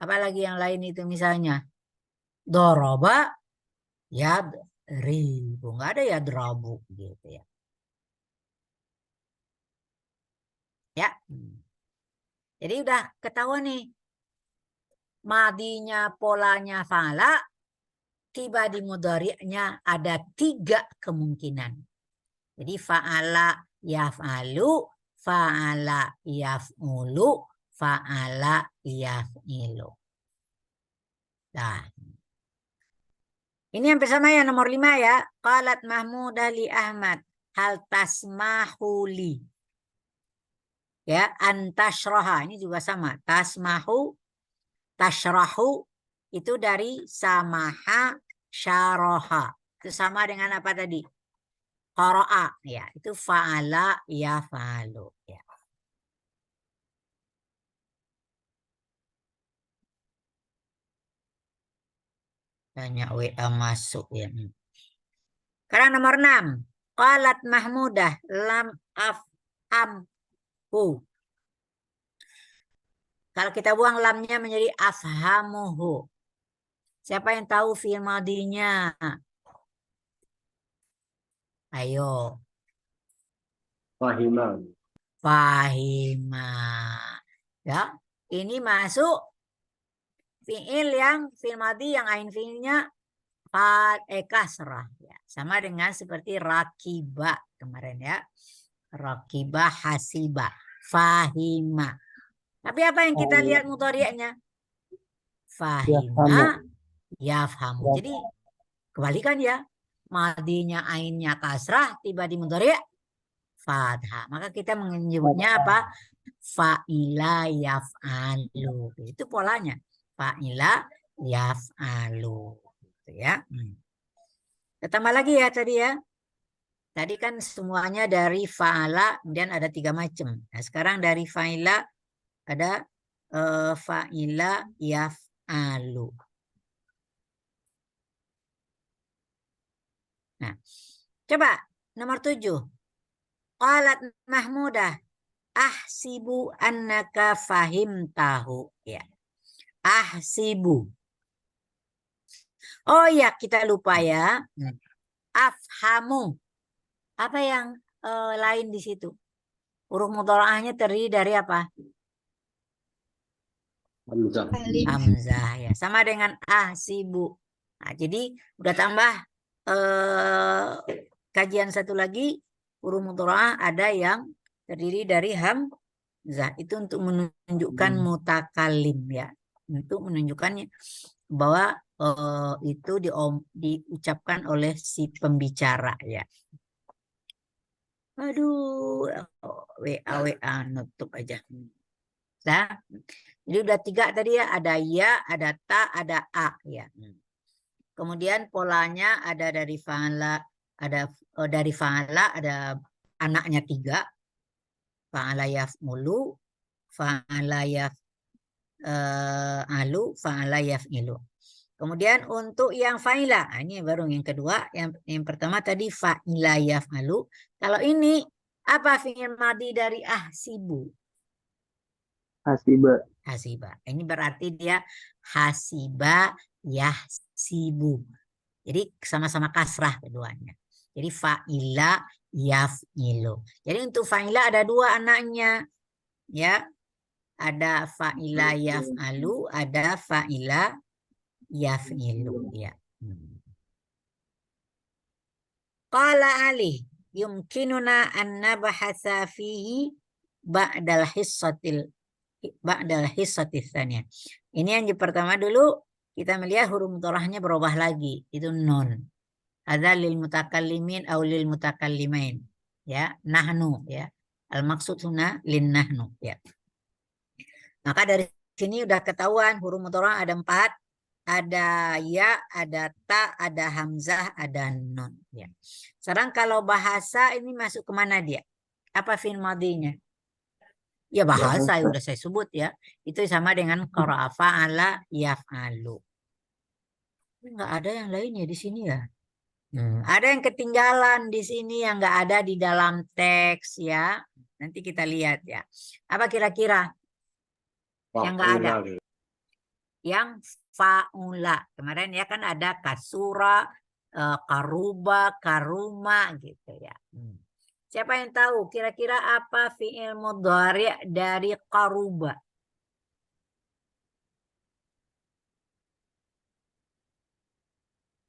Apalagi yang lain itu misalnya. Doroba, yadribu. Nggak ada yadrabu gitu ya. Ya. Jadi udah ketahuan nih. Madinya polanya fa'ala. Tiba di mudhari'nya ada 3 kemungkinan. Jadi fa'ala yaf'alu, fa'ala yaf'ulu, fa'ala yaf'ilu. Nah. Ini yang bersama ya nomor 5 ya. Qalat Mahmudah li Ahmad. Hal tasmahuli. Ya, antashroha. Ini juga sama. Tasmahu, tashrahu. Itu dari samaha, syaroha. Itu sama dengan apa tadi? Qara'a. Ya, itu fa'ala yaf'alu. Ya. Banyak WA masuk ya. Sekarang nomor 6. Qalat Mahmudah lam afhamhu. Kalau kita buang lamnya menjadi afhamuhu. Siapa yang tahu fi'il madinya? Ayo. Fahima. Fahima. Ya, ini masuk fi'il yang fi'il madi yang ain fi'ilnya kasrah ya. Sama dengan seperti rakiba kemarin ya. Rakiba hasiba. Fahima. Tapi apa yang kita lihat mudhari'nya? Fahima yafhamu. Jadi kebalikan ya. Madinya ainnya kasrah, tiba di mudhari' fathah. Maka kita menyebutnya apa? Fa'ila yaf'alu. Itu polanya. Fa'ila yaf'alu. gitu ya. Kita tambah lagi ya tadi ya. Tadi kan semuanya dari fa'ala, kemudian ada 3 macam. Nah, sekarang dari fa'ila ada fa'ila yaf'alu. Nah, coba nomor 7. Qalat Mahmudah, ahsibu annaka fahimtahu. Ya. Ahsibu. Oh ya, kita lupa ya. Afhamu. Apa yang lain di situ? Huruf mudharaahnya terdiri dari apa? Hamzah. Hamzah ya. Sama dengan ahsibu. Nah, jadi udah tambah kajian satu lagi, huruf mudharaah ada yang terdiri dari hamzah. Itu untuk menunjukkan mutakallim ya. Untuk menunjukkannya bahwa itu diucapkan oleh si pembicara ya. Aduh, WA nutup aja. Nah, jadi udah 3 tadi ya, ada ya, ada ta, ada a ya. Kemudian polanya ada dari fa'ala, ada dari fa'ala ada anaknya 3. Fa'ala yaf'ulu, fa'ala yaf'alu, fa'ala yaf'ilu. Kemudian untuk yang fa'ila, ini baru yang kedua. Yang pertama tadi fa'ila yaf'alu. Kalau ini apa fi'il madhi dari ahsibu? Hasiba. Hasiba. Ini berarti dia hasiba yahsibu. Jadi sama-sama kasrah keduanya. Jadi fa'ila yaf'ilu. Jadi untuk fa'ila ada 2 anaknya. Ya. Ada fa'ila yaf'alu, ada fa'ila yaf'ilu ya. Qala Ali yumkinuna an nabahasa fihi ba'dal hissatil tsaniyah. Ini yang pertama dulu kita melihat huruf mudharaahnya berubah lagi, itu nun. Hadza lil mutakallimin aw lil mutakallimain ya, nahnu ya. Al maksud huna lin nahnu ya. Maka dari sini udah ketahuan huruf mudharaah ada 4. Ada ya, ada ta, ada hamzah, ada nun. Ya. Sekarang kalau bahasa ini masuk kemana dia? Apa fi'il madhinya? Ya bahasa yang udah saya sebut ya. Itu sama dengan qara'a fa'ala yaf'alu. Enggak ada yang lainnya di sini ya. Ada yang ketinggalan di sini yang enggak ada di dalam teks ya. Nanti kita lihat ya. Apa kira-kira? Yang enggak ada. Yang fa'ula. Kemarin ya kan ada kasura, karuba, karuma gitu ya. Siapa yang tahu kira-kira apa fi'il mudhari' dari karuba?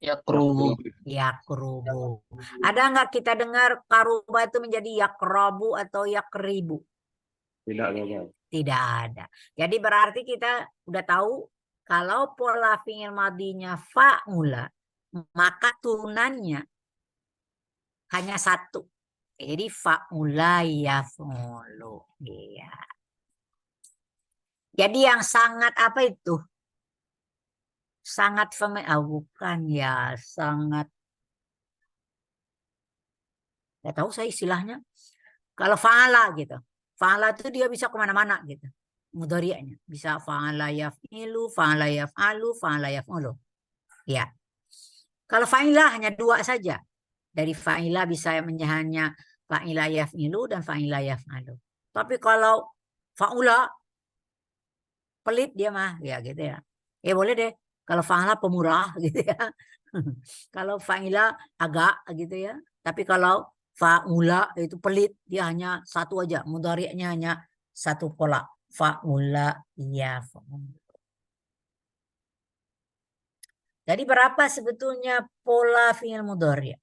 Yakrubu. Yakrubu. Ada nggak kita dengar karuba itu menjadi yakrabu atau yakribu? Tidak ada. Tidak ada. Jadi berarti kita udah tahu kalau pola fi'il madhinya fa'ula, maka turunannya hanya 1. Jadi fa'ula yaf'ulu. Iya. Jadi yang sangat apa itu? Sangat bukan ya, sangat. Nggak tahu saya istilahnya. Kalau fa'ala gitu. Fa'ala itu dia bisa kemana-mana gitu. Mudhari'nya. Bisa fa'ala yaf'ilu, fa'ala yaf'alu, fa'ala yaf'ulu. Ya. Kalau fa'ila hanya 2 saja. Dari fa'ila bisa hanya fa'ila yaf'ilu dan fa'ila yaf'alu. Tapi kalau fa'ula pelit dia mah ya gitu ya. Ya boleh deh. Kalau fa'ala pemurah gitu ya. Kalau fa'ila agak gitu ya. Tapi kalau fa'ula itu pelit, dia hanya 1 aja. Mudhari'nya hanya 1 pola. Fa'ula yaf'ulu. Jadi berapa sebetulnya pola fi'il mudhari'?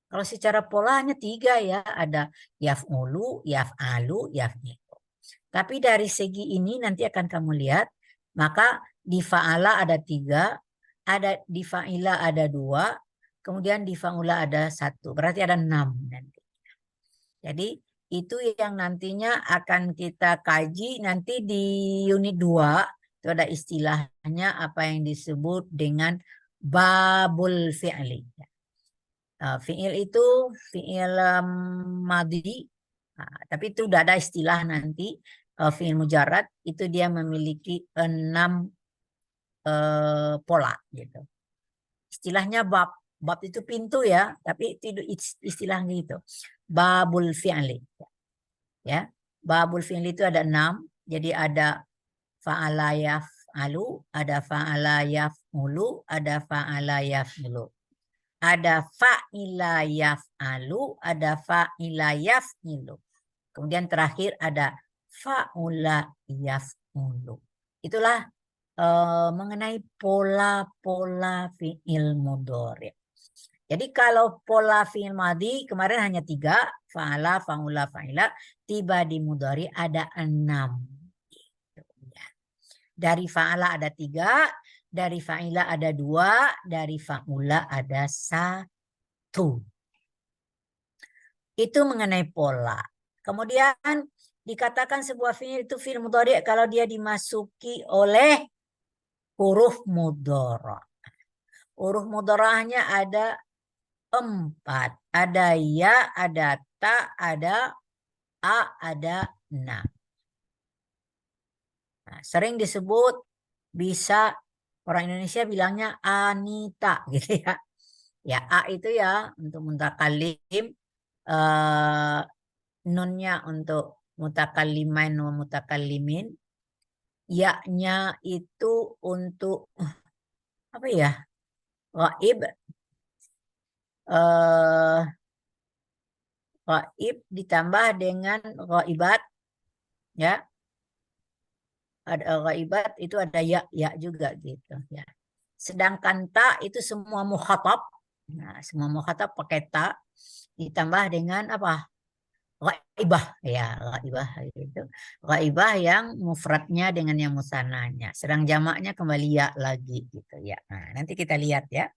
Kalau secara polanya 3 ya, ada yaf'ulu, yaf'alu, yaf'ilu. Tapi dari segi ini nanti akan kamu lihat, maka di fa'ala ada 3, ada di fa'ila ada 2, kemudian di fa'ula ada 1. Berarti ada 6 nanti. Jadi itu yang nantinya akan kita kaji nanti di unit 2 itu ada istilahnya apa yang disebut dengan babul fi'li. Fi'il itu fi'il madhi. Tapi itu udah ada istilah nanti. Fi'il mujarrad itu dia memiliki 6 pola gitu. Istilahnya bab. Bab itu pintu ya, tapi itu istilahnya gitu. Babul fi'li. Ya. Babul fi'li itu ada 6. Jadi ada fa'ala yaf'alu, ada fa'ala yaf'ulu, ada fa'ala yaf'ulu. Ada fa'ila yaf'alu, ada fa'ila yaf'ilu. Kemudian terakhir ada fa'ula yaf'ulu. Itulah mengenai pola-pola fi'il mudhari'. Jadi kalau pola fi'il madhi kemarin hanya 3, fa'ala, fa'ula, fa'ila. Tiba di mudhari ada 6. Dari fa'ala ada 3, dari fa'ila ada 2, dari fa'ula ada 1. Itu mengenai pola. Kemudian dikatakan sebuah fi'il itu fi'il mudhari' kalau dia dimasuki oleh huruf mudhara'. Huruf mudhara'nya ada 4. Ada ya, ada ta, ada a, ada na. Nah, sering disebut, bisa orang Indonesia bilangnya Anita gitu ya. Ya a itu ya untuk mutakallim, nunnya untuk mutakallimain wa mutakallimin, ya-nya itu untuk apa ya? Ghaib, ghaib ditambah dengan ghaibat ya. Ada ghaibat itu ada ya juga gitu ya. Sedangkan ta itu semua mukhatab. Nah, semua mukhatab pakai ta ditambah dengan apa? Ghaibah ya, ghaibah gitu. Ghaibah yang mufradnya dengan yang musananya. Sedang jamaknya kembali ya lagi gitu ya. Nah, nanti kita lihat ya.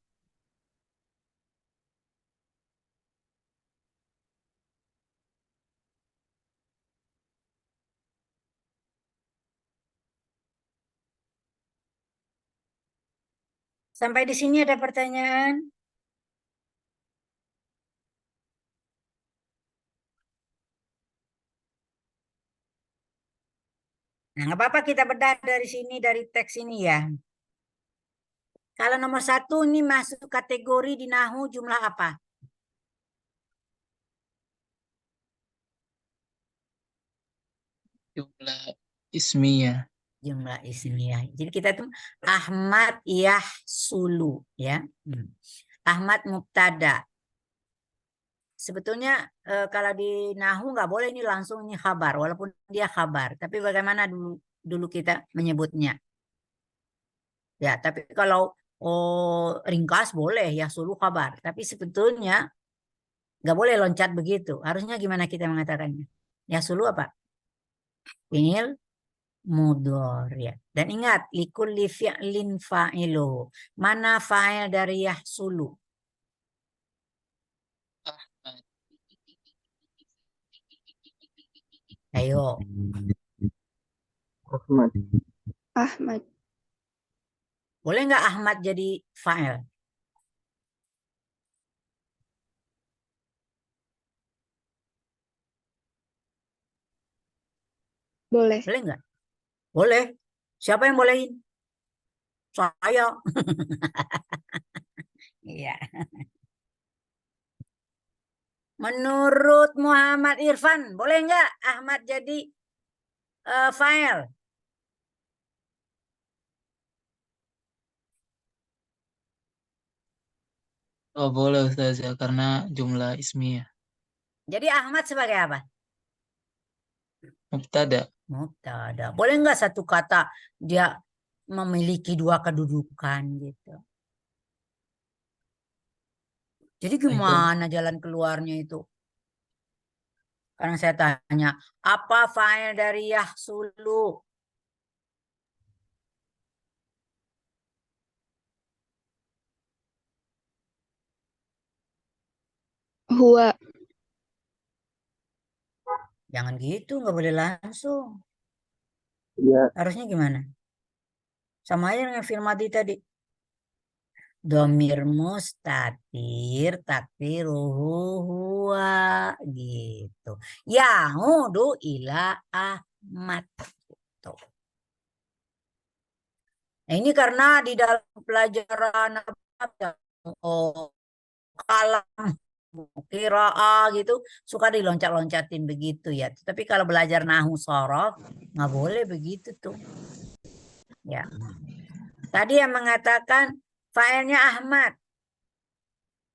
Sampai di sini ada pertanyaan? Nah, nggak apa-apa kita bedah dari sini, dari teks ini ya. Kalau nomor 1 ini masuk kategori di Nahu jumlah apa? Jumlah ismiyah. Jumlah ismiyah. Jadi kita tuh Ahmad Yahsulu ya. Ahmad mubtada. Sebetulnya kalau di Nahu nggak boleh ini langsung ini khabar, walaupun dia khabar. Tapi bagaimana dulu kita menyebutnya? Ya, tapi kalau ringkas boleh ya sulu khabar. Tapi sebetulnya nggak boleh loncat begitu. Harusnya gimana kita mengatakannya? Ya sulu apa? Fi'il mudhari'. Dan ingat, likulli fi'lin fa'iluhu. Mana fa'il dari yahsulu? Ayo. Ahmad. Ahmad. Boleh nggak Ahmad jadi fa'il? Boleh. Boleh nggak? Boleh. Siapa yang bolehin? Saya. Iya. Menurut Muhammad Irfan, boleh nggak Ahmad jadi fa'il? Oh boleh Ustazah karena jumlah ismiyah. Jadi Ahmad sebagai apa? Mubtada. Mubtada. Boleh nggak satu kata dia memiliki 2 kedudukan gitu? Jadi gimana jalan keluarnya itu? Sekarang saya tanya, apa fa'il dari yahsulu? Huwa. Jangan gitu, nggak boleh langsung. Ya, Harusnya gimana? Sama aja dengan fi'il madhi tadi. Domir mustatir takdiruhu huwa gitu. Yaudu ila Ahmad. Gitu. Nah, ini karena di dalam pelajaran kalam qiraah gitu suka diloncat-loncatin begitu ya. Tapi kalau belajar nahu sorof nggak boleh begitu tuh. Ya. Tadi yang mengatakan fa'ilnya Ahmad.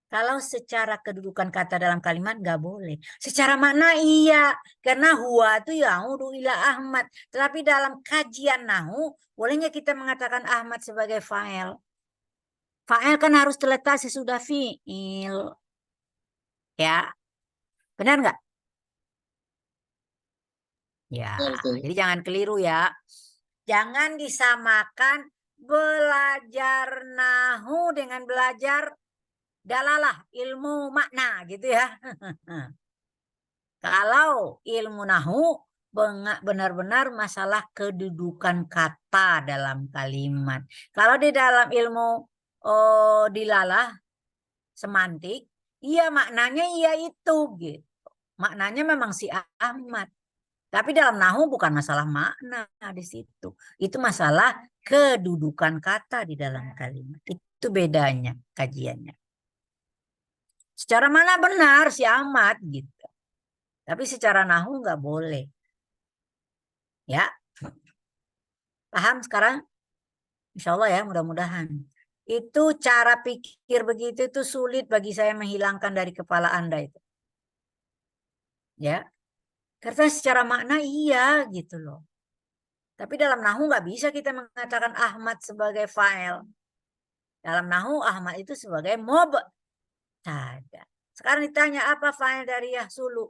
Kalau secara kedudukan kata dalam kalimat nggak boleh. Secara makna iya. Karena huwa itu yaudu ila Ahmad. Tetapi dalam kajian nahu, bolehnya kita mengatakan Ahmad sebagai fa'il. Fa'il kan harus terletak sesudah fi'il. Ya. Benar nggak? Ya. Betul. Jadi jangan keliru ya. Jangan disamakan belajar nahu dengan belajar dalalah, ilmu makna gitu ya. Kalau ilmu nahu benar-benar masalah kedudukan kata dalam kalimat. Kalau di dalam ilmu dilalah semantik, iya maknanya iya itu gitu. Maknanya memang si Ahmad. Tapi dalam nahu bukan masalah makna di situ. Itu masalah kedudukan kata di dalam kalimat. Itu bedanya kajiannya. Secara mana benar si Ahmad gitu. Tapi secara nahu nggak boleh. Ya. Paham sekarang? Insya Allah ya, mudah-mudahan. Itu cara pikir begitu itu sulit bagi saya menghilangkan dari kepala Anda itu. Ya. Karena secara makna iya gitu loh. Tapi dalam nahu nggak bisa kita mengatakan Ahmad sebagai fa'il. Dalam nahu Ahmad itu sebagai mubtada. Sekarang ditanya apa fa'il dari yahsulu?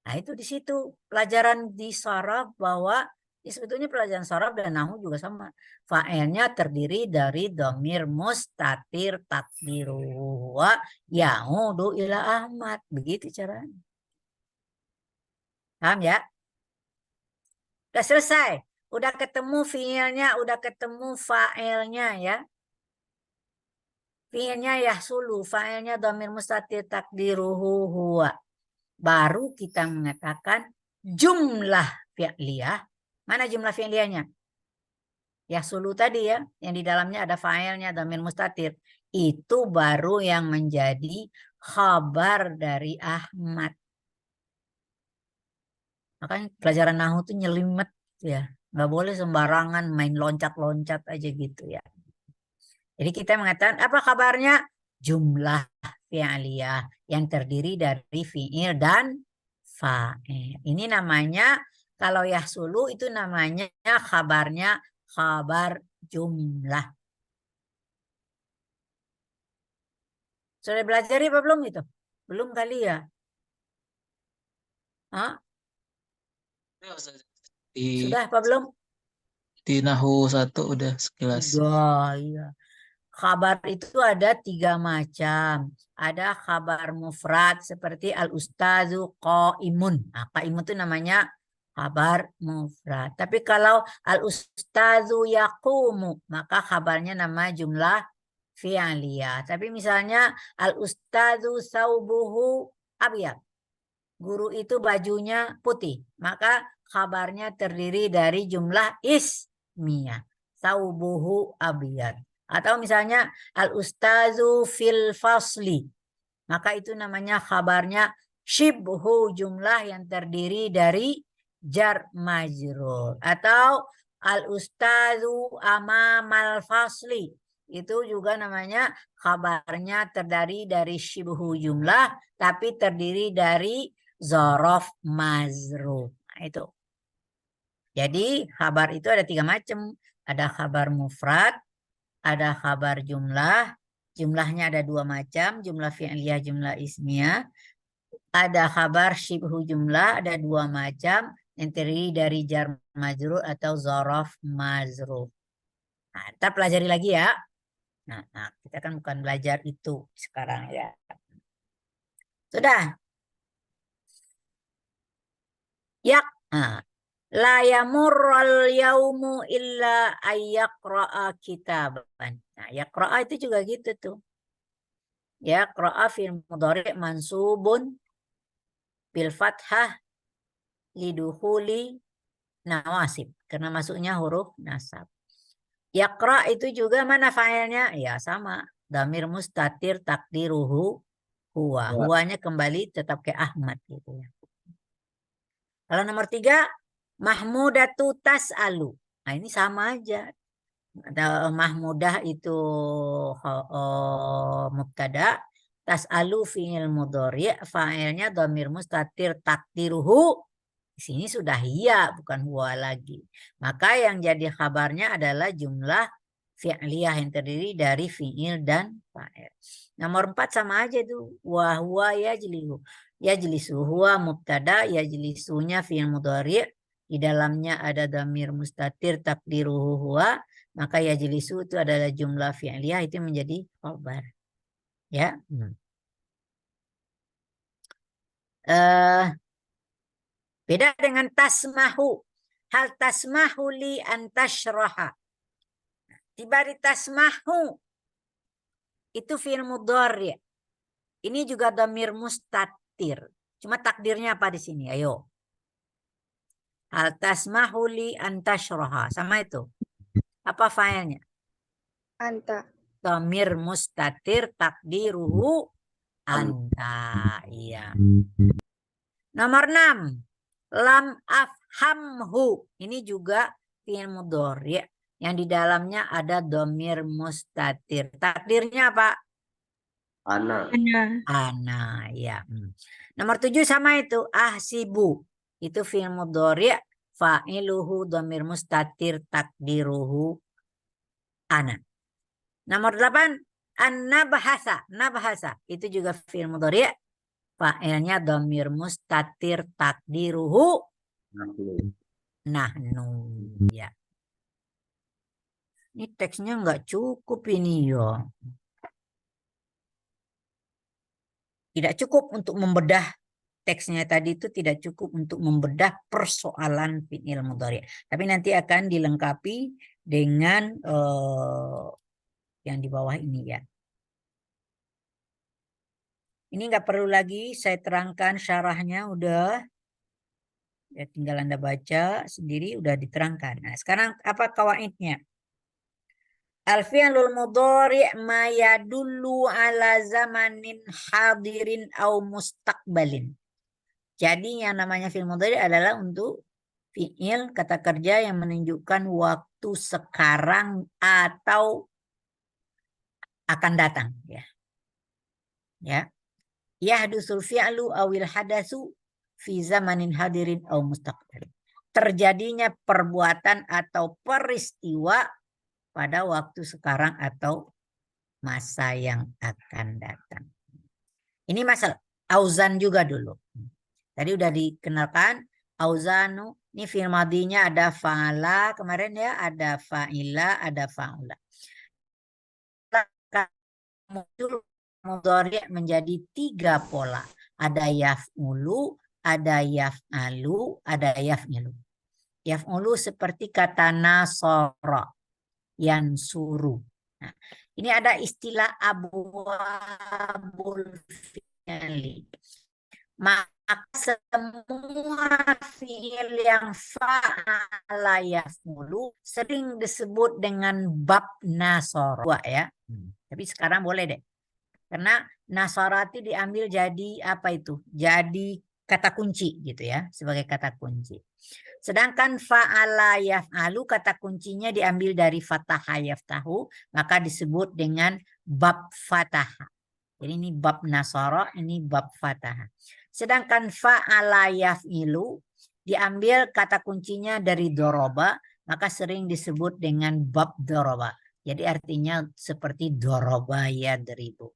Nah itu di situ pelajaran di sharaf bahwa sebetulnya pelajaran sharaf dan nahu juga sama. Fa'ilnya terdiri dari dhamir mustatir takdiruhu wa ya'udu ila Ahmad. Begitu caranya. Paham ya? Udah selesai. Udah ketemu fiilnya, udah ketemu fa'ilnya ya. Fiilnya yahsulu, fa'ilnya dhamir mustatir takdiruhu huwa. Baru kita mengatakan jumlah fi'liyah. Mana jumlah fi'liyahnya? Yahsulu tadi ya, yang di dalamnya ada fa'ilnya dhamir mustatir. Itu baru yang menjadi khabar dari Ahmad. Makanya pelajaran nahu itu nyelimet ya. Nggak boleh sembarangan main loncat-loncat aja gitu ya. Jadi kita mengatakan apa kabarnya? Jumlah fi'liyah yang terdiri dari fi'il dan fa'il. Ini namanya kalau yahsulu itu namanya kabarnya khabar jumlah. Sudah belajar apa belum itu? Belum kali ya? Hah? Sudah apa belum? Di Nahu 1 udah sekilas. Sudah, iya. Khabar itu ada 3 macam. Ada khabar mufrad seperti al-ustazu qaimun. Nah, qaimun itu namanya khabar mufrad. Tapi kalau al-ustazu yaqumu, maka khabarnya nama jumlah fi'liyah. Tapi misalnya al-ustazu saubuhu abyad. Guru itu bajunya putih. Maka khabarnya terdiri dari jumlah ismiyah. Saubuhu abyad. Atau misalnya al-ustazu fil fasli. Maka itu namanya khabarnya shibhu, jumlah yang terdiri dari jar majrur. Atau al-ustazu amamal fasli. Itu juga namanya khabarnya terdiri dari shibhu jumlah. Tapi terdiri dari zorof mazruf. Nah, itu. Jadi khabar itu ada 3 macam. Ada khabar mufrad, ada khabar jumlah, jumlahnya ada 2 macam, jumlah fi'liyah, jumlah ismiyah. Ada khabar syibhu jumlah, ada 2 macam, yang terdiri dari jar majrur atau zorof mazruf. Nah, kita pelajari lagi ya. Nah, kita kan bukan belajar itu sekarang ya. Sudah? Ya. Nah, La yamurral yaumu illa ayyaqra'a kitaban. Nah, yaqra'a itu juga gitu tuh. Yaqra'a fi'il mudhari' mansubun bil fathah lidukhuli nawasib. Karena masuknya huruf nasab. Yaqra' itu juga mana fa'ilnya? Ya sama. Damir mustatir takdiruhu huwa. Huwanya kembali tetap ke Ahmad gitu ya. Kalau nomor 3, Mahmudatu tas'alu. Nah ini sama aja. Mahmudah itu mubtada, tas'alu fi'il mudhari', fa'ilnya dhamir mustatir takdiruhu. Di sini sudah hiya, bukan huwa lagi. Maka yang jadi kabarnya adalah jumlah fi'liyah yang terdiri dari fi'il dan fa'il. Nomor 4 sama aja tuh. Wa huwa yajlisu. Yajlisu huwa mubtada, yajlisunya fi'il mudhari'. Di dalamnya ada dhamir mustatir takdiruhu huwa. Maka yajlisu itu adalah jumlah fi'liyah, itu menjadi khabar. Ya. Beda dengan tasmahu. Hal tasmahu li antashraha. Tibari tasmahu. Itu fi'il mudhari'. Ini juga dhamir mustatir. Cuma takdirnya apa di sini? Ayo. Hal tasmahu li antashraha. Sama itu. Apa fa'ilnya? Anta. Dhamir mustatir takdiruhu anta. Iya. Nomor 6. Lam afhamhu. Ini juga fi'il mudhari' yang di dalamnya ada dhamir mustatir. Takdirnya apa? Ana. Ana, ya. Nomor 7 sama itu. Ahsibu. Itu fi'il mudhari', fa'iluhu dhamir mustatir takdiruhu ana. Nomor 8. An-nabhasa. Nabhasa. Itu juga fi'il mudhari', fa'ilnya dhamir mustatir takdiruhu nahnu. Ya. Ini teksnya nggak cukup ini ya. Tidak cukup untuk membedah teksnya tadi, itu tidak cukup untuk membedah persoalan fi'il mudhari'. Tapi nanti akan dilengkapi dengan yang di bawah ini ya. Ini nggak perlu lagi saya terangkan syarahnya, udah. Ya, tinggal Anda baca sendiri, udah diterangkan. Nah, sekarang apa kawaidnya? Al-fi'lul mudhari' ma yadullu ala zamanin hadirin au mustaqbalin. Jadi yang namanya fi'il mudhari' adalah untuk fi'il kata kerja yang menunjukkan waktu sekarang atau akan datang ya. Ya. Yahdusul fi'lu awil hadasu fi zamanin hadirin au mustaqbalin. Terjadinya perbuatan atau peristiwa pada waktu sekarang atau masa yang akan datang. Ini masalah auzan juga dulu. Tadi udah dikenalkan auzanu. Ini fi'il madinya ada fa'ala kemarin ya, ada fa'ila, ada fa'ula. Muncul mudhari' menjadi 3 pola. Ada yaf'ulu, ada yaf'alu, ada yaf'ilu. Yaf'ulu seperti kata nasara, yansuru. Nah, ini ada istilah abwabul fi'li. Maka semua fi'il yang fa'ala yaf'ulu sering disebut dengan bab nasara ya. Tapi sekarang boleh deh. Karena nasarati diambil jadi apa itu? Jadi kata kunci gitu ya, sebagai kata kunci. Sedangkan fa'ala yaf'alu kata kuncinya diambil dari fataha yaftahu, maka disebut dengan bab fataha. Jadi ini bab nasara, ini bab fataha. Sedangkan fa'ala yaf'ilu diambil kata kuncinya dari doroba, maka sering disebut dengan bab doroba. Jadi artinya seperti doroba yadribu.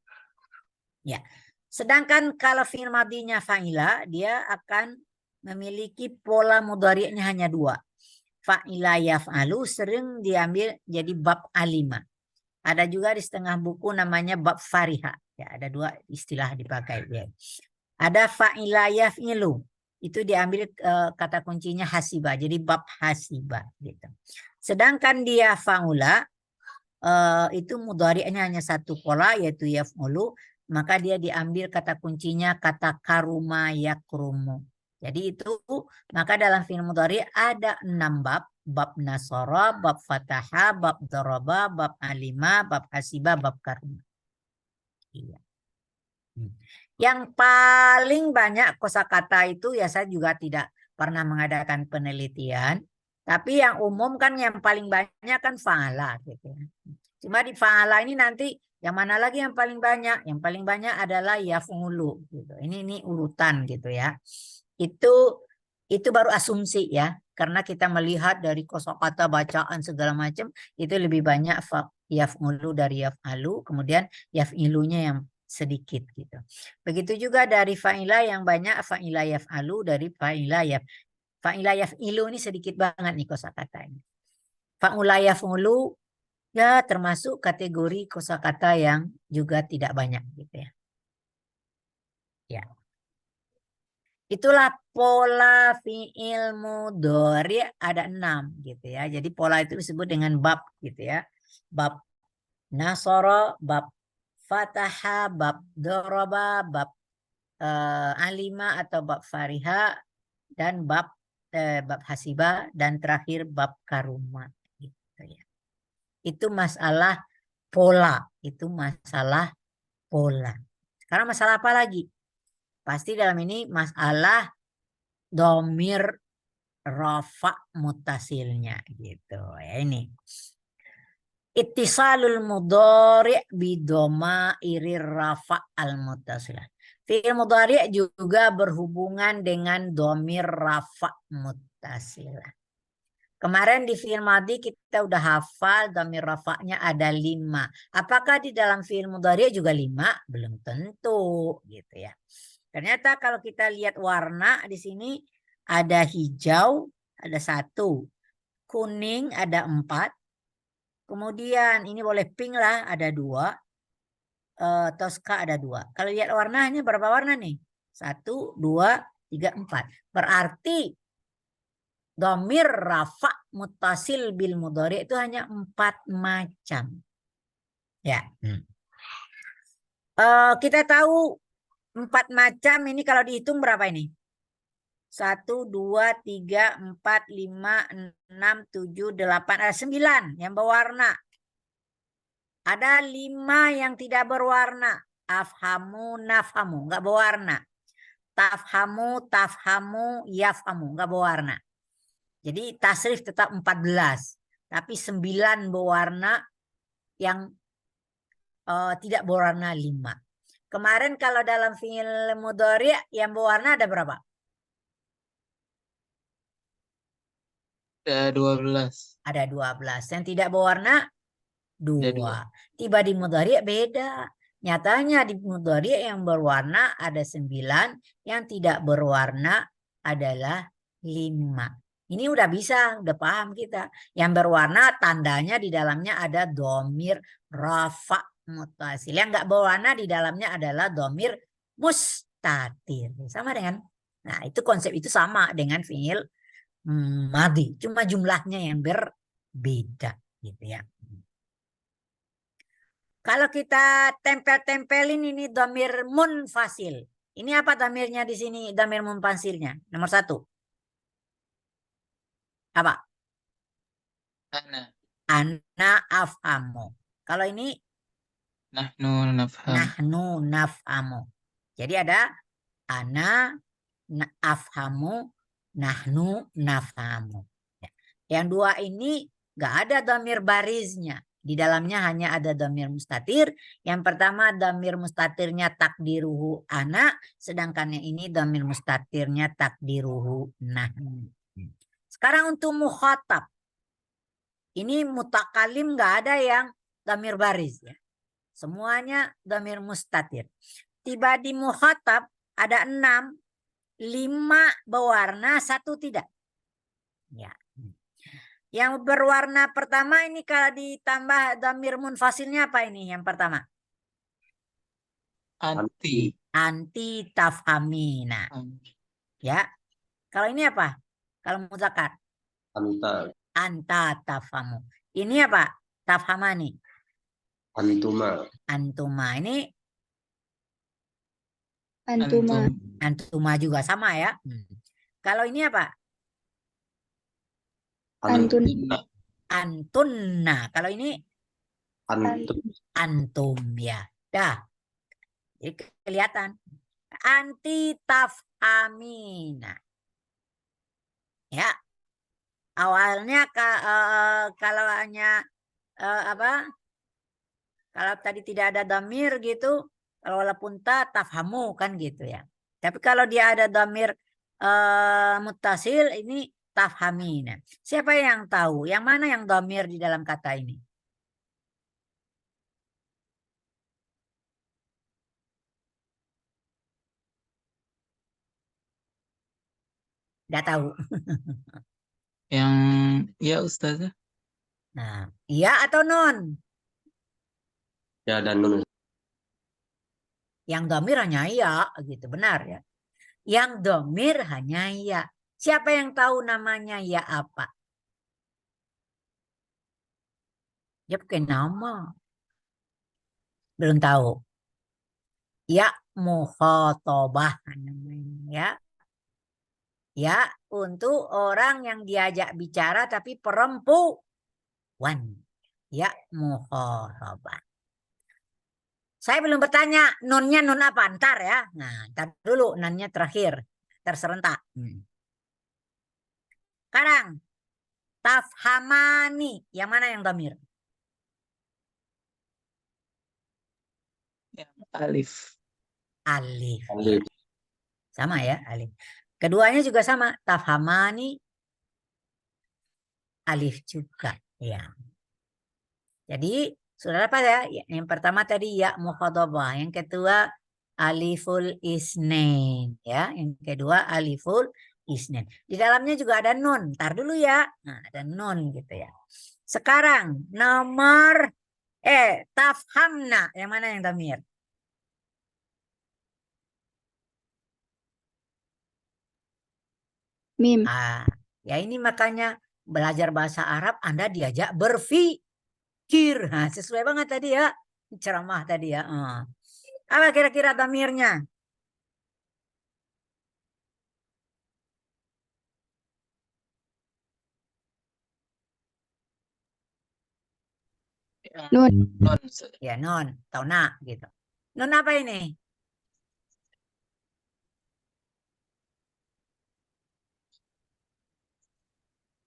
Ya. Sedangkan kalau fi'il madinya fa'ila, dia akan memiliki pola mudhari'nya hanya 2. Fa'ila yaf'alu sering diambil jadi bab alima. Ada juga di setengah buku namanya bab fariha. Ya, ada 2 istilah dipakai. Ya. Ada fa'ila yaf'ilu. itu diambil kata kuncinya hasiba. Jadi bab hasiba gitu. Sedangkan dia faula itu mudhari'nya hanya satu pola yaitu yaf'ulu, maka dia diambil kata kuncinya kata karuma yakrumu. Jadi itu maka dalam fi'il mudhari' ada 6 bab. Bab nasara, bab fataha, bab daraba, bab alima, bab hasiba, bab karuma. Iya. Yang paling banyak kosakata itu ya saya juga tidak pernah mengadakan penelitian. Tapi yang umum kan yang paling banyak kan fa'ala gitu ya. Cuma di fa'ala ini nanti yang mana lagi yang paling banyak? Yang paling banyak adalah yaf'ulu gitu. Ini urutan gitu ya. Itu baru asumsi ya. Karena kita melihat dari kosakata bacaan segala macam itu lebih banyak yaf'ulu dari yaf'alu, kemudian yaf'ilunya yang sedikit gitu. Begitu juga dari fa'ila yang banyak fa'ila yaf'alu dari fa'ila yaf'ilu ini sedikit banget nih kosakatanya. Fa'ula yaf'ulu ya termasuk kategori kosakata yang juga tidak banyak gitu ya. Ya. Itulah pola fi'il mudhari ada 6 gitu ya. Jadi pola itu disebut dengan bab gitu ya. Bab nasara, bab fataha, bab daraba, bab alima atau bab fariha, dan bab hasiba, dan terakhir bab karuma gitu ya. Itu masalah pola, itu masalah pola. Sekarang masalah apa lagi? Pasti dalam ini masalah domir rafa mutasilnya gitu ya ini. Ittisalul mudhari' bidoma irir rafa al mutasilah. Fi'il mudhari' juga berhubungan dengan domir rafa mutasilah. Kemarin di fi'il madhi kita udah hafal domir rafa'nya ada 5. Apakah di dalam fi'il mudhari' juga 5? Belum tentu gitu ya. Ternyata kalau kita lihat warna di sini ada hijau, ada 1. Kuning ada 4. Kemudian ini boleh pink lah ada 2. Toska ada 2. Kalau lihat warnanya berapa warna nih? 1, 2, 3, 4. Berarti domir rafa mutasil bil mudhari itu hanya 4 macam. Ya. Kita tahu 4 macam ini kalau dihitung berapa ini? 1, 2, 3, 4, 5, 6, 7, 8, ada 9 yang berwarna. Ada 5 yang tidak berwarna. Afhamu, nafhamu, nggak berwarna. Tafhamu, tafhamu, yafhamu, nggak berwarna. Jadi tasrif tetap 14. Tapi 9 berwarna yang tidak berwarna 5. Kemarin kalau dalam fi'il mudhari' yang berwarna ada berapa? Ada 12. Ada 12. Yang tidak berwarna 2. Ada 2. Tiba di mudhari' beda. Nyatanya di mudhari' yang berwarna ada 9. Yang tidak berwarna adalah 5. Ini udah bisa, udah paham kita. Yang berwarna tandanya di dalamnya ada domir rafa mutasil. Yang nggak berwarna di dalamnya adalah domir mustatir. Sama dengan, nah itu konsep itu sama dengan fi'il madhi. Cuma jumlahnya yang berbeda gitu ya. Kalau kita tempel-tempelin ini domir munfasil. Ini apa domirnya di sini? Domir munfasilnya. Nomor 1. Apa? Ana afhamu. Kalau ini Nahnu nafham. nahnu nafhamu. Jadi ada ana afhamu, nahnu nafhamu. Yang 2 ini nggak ada domir bariznya. Di dalamnya hanya ada domir mustatir. Yang pertama domir mustatirnya takdiruhu ana. Sedangkan yang ini domir mustatirnya takdiruhu nahnu. Sekarang untuk mukhatab. Ini mutakalim nggak ada yang domir baris ya. Semuanya domir mustatir. Tiba di mukhatab ada 6. 5 berwarna, 1 tidak. Ya. Yang berwarna pertama ini kalau ditambah domir munfasilnya apa ini yang pertama? Anti. Anti tafhamina. Ya. Kalau ini apa? Kalau muzakkar. Anta. Anta tafhamu. Ini apa? Tafhamani. Antuma. Antuma. Ini Antuma. Antum. antuma juga sama ya. Kalau ini apa? Antun. Antunna. Antunna. Kalau ini Antum. antum ya. Dah. Jadi kelihatan. Anti tafhamina. Ya. Awalnya kalau hanya apa? Kalau tadi tidak ada damir gitu, kalau walaupun tafhamu kan gitu ya. Tapi kalau dia ada damir muttasil ini tafhamina. Siapa yang tahu? Yang mana yang damir di dalam kata ini? Tidak tahu. Yang ya Ustazah. Nah, iya atau non? Ya dan nun. Yang domir hanya iya, gitu benar ya. Yang domir hanya iya. Siapa yang tahu namanya ya apa? Dia pakai nama. Belum tahu. Ya mukhatabah namanya ya. Ya untuk orang yang diajak bicara tapi perempuan. Ya mukhatabah. Saya belum bertanya nunnya nun apa ntar ya. Nah, ntar dulu nunnya terakhir. Terserentak. Sekarang tafhamani. Yang mana yang dhamir? Yang alif. Alif. Alif. Sama ya alif. Keduanya juga sama. Tafhamani. Alif juga. Ya. Jadi sudah apa ya? Yang pertama tadi ya mukhadabah. Yang kedua aliful isnain. Ya. Yang kedua aliful isnain. Di dalamnya juga ada nun. Ntar dulu ya. Nah, ada nun gitu ya. Sekarang nomor tafhamna. Yang mana yang dhamir? Mim. Ya ini makanya belajar bahasa Arab Anda diajak berpikir. Nah, sesuai banget tadi ya. Ceramah tadi ya. Apa kira-kira dhamirnya? Nun. Non. Ustazah. Ya non, atau na gitu. Non apa ini?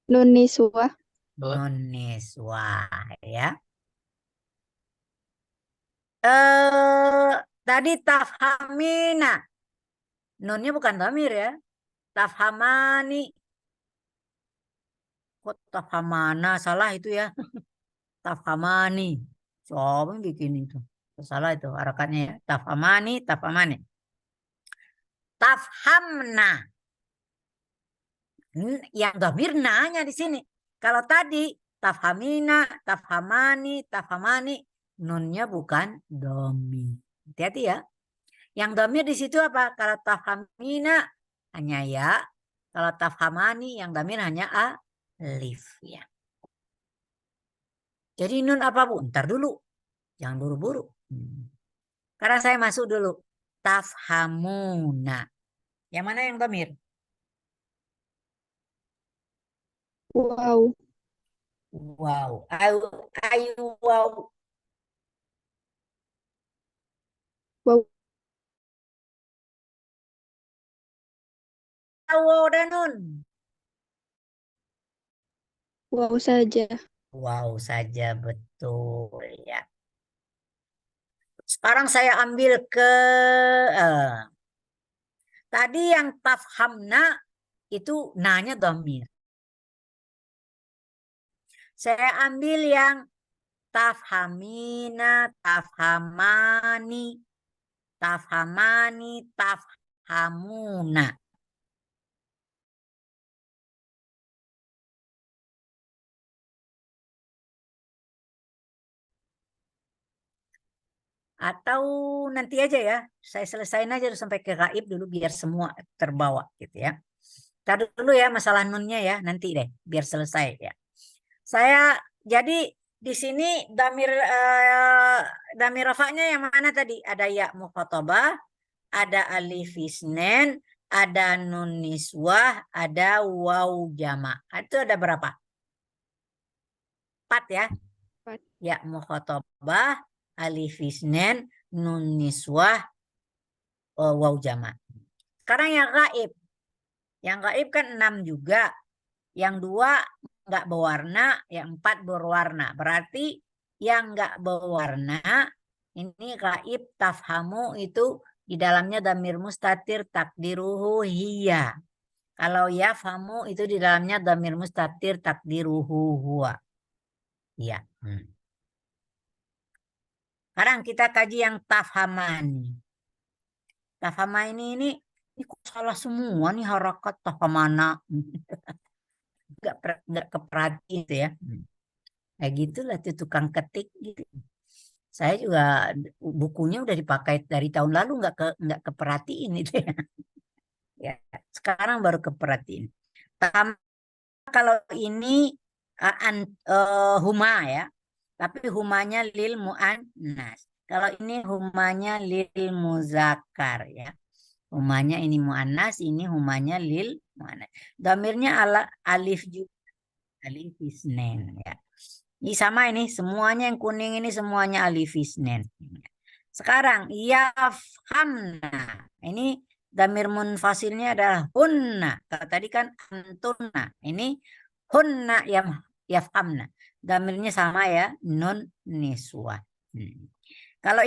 Nun niswah. Non niswah ya. Tadi tafhamina. Nunnya bukan dhamir ya. Tafhamani. Kok tafhamana salah itu ya. Tafhamani. Coba bikin itu. Salah itu harakatnya ya. Tafhamani, tafhamani. Tafhamna. Yang dhamir nanya di sini. Kalau tadi tafhamina, tafhamani, tafhamani, nunnya bukan dhamir. Hati-hati ya. Yang dhamir di situ apa? Kalau tafhamina hanya ya. Kalau tafhamani yang dhamir hanya alif ya. Jadi nun apa Bu? Ntar dulu. Jangan buru-buru. Karena saya masuk dulu. Tafhamuna. Yang mana yang dhamir? Wow. Wow. Ayu wow. Wow. Wow dan nun. Wow saja. Wow saja betul ya. Sekarang saya ambil ke tadi yang tafhamna itu nanya dhamir. Saya ambil yang tafhamina, tafhamani, tafhamani, tafhamuna. Atau nanti aja ya, saya selesain aja sampai ke gaib dulu biar semua terbawa gitu ya. Tar dulu ya masalah nunnya ya, nanti deh biar selesai ya. Saya jadi di sini damir rafa'nya yang mana tadi? Ada ya mukhatabah, ada alif isnen, ada nun niswah, ada waw jama'. Itu ada berapa? 4 ya. 4. Ya mukhatabah, alif isnen, nun niswah, waw jama'. Sekarang yang gaib. Yang gaib kan 6 juga. Yang 2 nggak berwarna, yang 4 berwarna. Berarti yang nggak berwarna ini gaib tafhamu itu di dalamnya damir mustatir takdiruhu hiya. Kalau yafhamu itu di dalamnya damir mustatir takdiruhu huwa. Iya. Sekarang kita kaji yang tafhamani. Tafhama ini kok salah semua nih harakat tafhamana. Nggak keperhatiin itu ya. Kayak gitulah tuh tukang ketik gitu. Saya juga bukunya udah dipakai dari tahun lalu nggak keperhatiin itu ya. Ya, sekarang baru keperhatiin. Kalau ini huma ya. Tapi humanya lil muannas. Kalau ini humanya lil muzakkar ya. Humanya ini muannas, ini humanya lil muannas. Dhamirnya alif juga. Alif isnen ya. Ini sama ini semuanya yang kuning ini semuanya alif isnen. Sekarang yafhamna. Ini dhamir munfasilnya adalah hunna. Kalau tadi kan antunna. Ini hunna yang yafhamna. Dhamirnya sama ya, nun niswah. Kalau